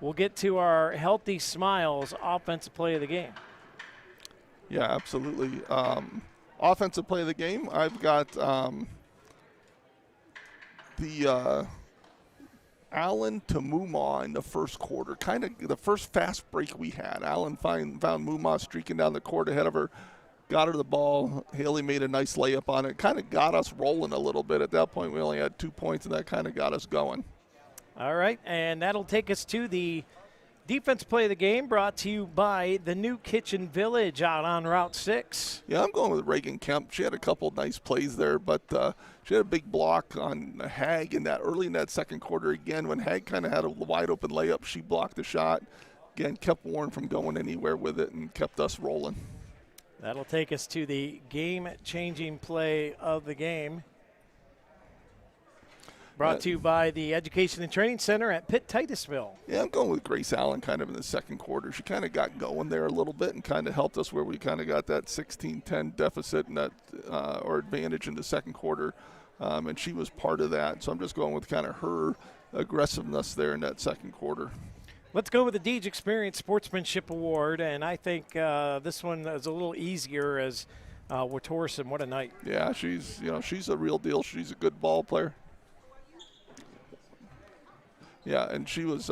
we'll get to our Healthy Smiles offensive play of the game. Yeah, absolutely. Offensive play of the game, I've got the Allen to Mumaw in the first quarter. Kind of the first fast break we had. Allen found Mumaw streaking down the court ahead of her, got her the ball. Haley made a nice layup on it. Kind of got us rolling a little bit. At that point, we only had 2 points, and that kind of got us going. All right, and that'll take us to the defense play of the game, brought to you by the New Kitchen Village out on Route 6. Yeah, I'm going with Reagan Kemp. She had a couple nice plays there, but she had a big block on Hag early in that second quarter. Again, when Hag kind of had a wide open layup, she blocked the shot. Again, kept Warren from going anywhere with it and kept us rolling. That'll take us to the game-changing play of the game. Brought to you by the Education and Training Center at Pitt Titusville. Yeah, I'm going with Grace Allen kind of in the second quarter. She kind of got going there a little bit and kind of helped us where we kind of got that 16-10 deficit and that or advantage in the second quarter, and she was part of that. So I'm just going with kind of her aggressiveness there in that second quarter. Let's go with the DeeJ Experience Sportsmanship Award, and I think this one is a little easier as Torsen. What a night! Yeah, she's a real deal. She's a good ball player. Yeah, and she was,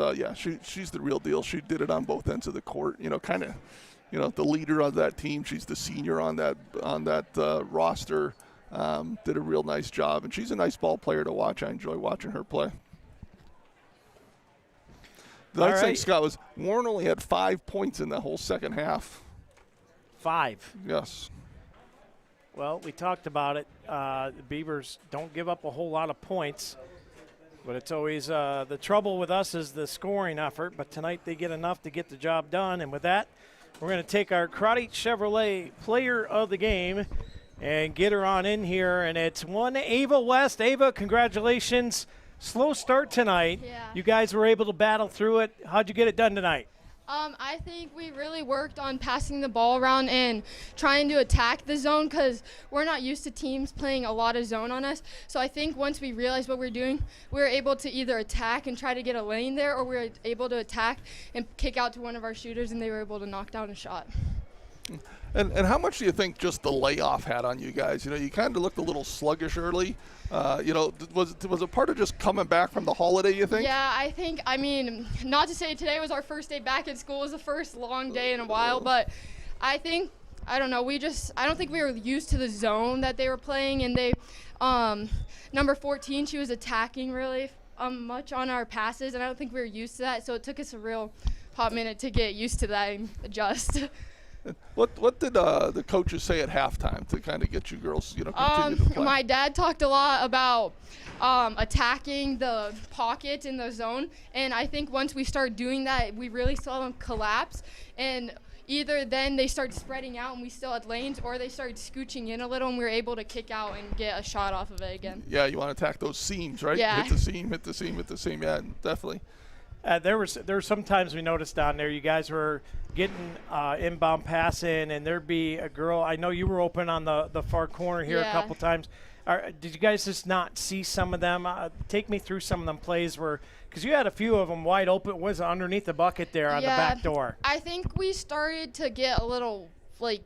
she's the real deal. She did it on both ends of the court. The leader of that team. She's the senior on that roster. Did a real nice job, and she's a nice ball player to watch. I enjoy watching her play. The nice thing, Scott, was Warren only had 5 points in the whole second half. 5? Yes. Well, we talked about it. The Beavers don't give up a whole lot of points. But it's always the trouble with us is the scoring effort. But tonight they get enough to get the job done. And with that, we're going to take our Crotty Chevrolet player of the game and get her on in here. And it's one Ava West. Ava, congratulations. Slow start tonight. Yeah. You guys were able to battle through it. How'd you get it done tonight? I think we really worked on passing the ball around and trying to attack the zone because we're not used to teams playing a lot of zone on us. So I think once we realized what we're doing, we were able to either attack and try to get a lane there, or we were able to attack and kick out to one of our shooters, and they were able to knock down a shot. And how much do you think just the layoff had on you guys? You kind of looked a little sluggish early. Was it part of just coming back from the holiday, you think? Yeah, I mean, not to say today was our first day back at school. It was the first long day in a while, but I don't know, I don't think we were used to the zone that they were playing, and they, number 14, she was attacking really much on our passes, and I don't think we were used to that, so it took us a real hot minute to get used to that and adjust. What did the coaches say at halftime to kind of get you girls, continue to play? My dad talked a lot about attacking the pocket in the zone, and I think once we started doing that, we really saw them collapse, and either then they started spreading out and we still had lanes, or they started scooching in a little and we were able to kick out and get a shot off of it again. Yeah, you want to attack those seams, right? Yeah. Hit the seam, hit the seam, hit the seam. Yeah, definitely. There were some times we noticed down there you guys were getting inbound pass in, and there'd be a girl. I know you were open on the far corner here a couple times. Did you guys just not see some of them? Take me through some of them plays because you had a few of them wide open. Was it underneath the bucket there on the back door? I think we started to get a little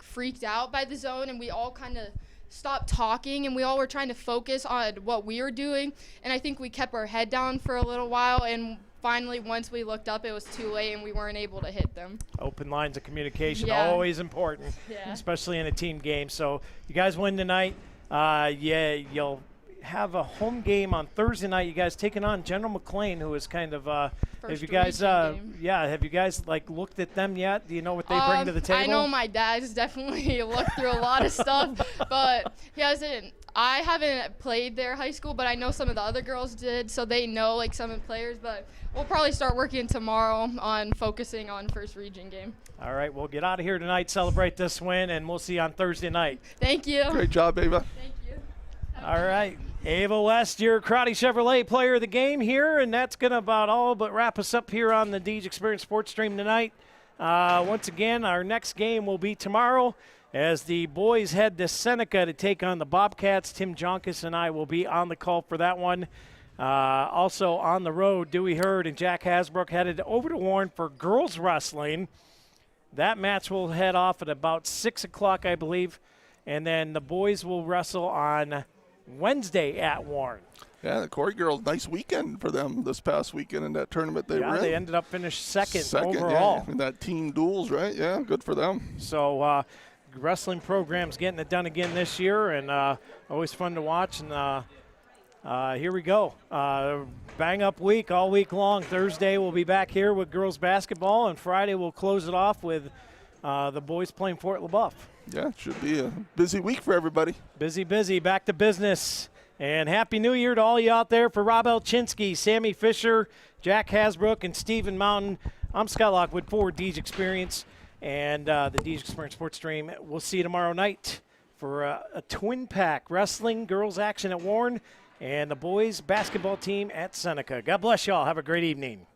freaked out by the zone, and we all kind of stopped talking, and we all were trying to focus on what we were doing, and I think we kept our head down for a little while, and finally, once we looked up, it was too late, and we weren't able to hit them. Open lines of communication, always important, especially in a team game. So you guys win tonight. You'll have a home game on Thursday night. You guys taking on General McLean, who is kind of have you guys looked at them yet? Do you know what they bring to the table? I know my dad's definitely looked through a lot of stuff, but he hasn't. I haven't played their high school, but I know some of the other girls did, so they know some of the players. But we'll probably start working tomorrow on focusing on first region game. All right, we'll get out of here tonight, celebrate this win, and we'll see you on Thursday night. Thank you. Great job, Ava. Thank you. All right, Ava West, your Crotty Chevrolet player of the game here, and that's going to about all but wrap us up here on the DeeJ Experience Sports Stream tonight. Once again, our next game will be tomorrow as the boys head to Seneca to take on the Bobcats. Tim Jonkus and I will be on the call for that one. Also on the road, Dewey Hurd and Jack Hasbrook headed over to Warren for girls wrestling. That match will head off at about 6 o'clock, I believe. And then the boys will wrestle on Wednesday at Warren. Yeah, the Corry girls, nice weekend for them this past weekend in that tournament they were in. They ended up finished second overall. Yeah, in that team duels, right? Yeah, good for them. So wrestling program's getting it done again this year, and always fun to watch. And here we go. Bang-up week all week long. Thursday we'll be back here with girls basketball, and Friday we'll close it off with the boys playing Fort LaBeouf. Yeah, it should be a busy week for everybody. Busy. Back to business. And Happy New Year to all you out there. For Rob Elchinski, Sammy Fisher, Jack Hasbrook, and Stephen Mountain, I'm Scott Lockwood for DeeJ Experience and the DeeJ Experience Sports Stream. We'll see you tomorrow night for a twin pack wrestling girls action at Warren and the boys basketball team at Seneca. God bless y'all. Have a great evening.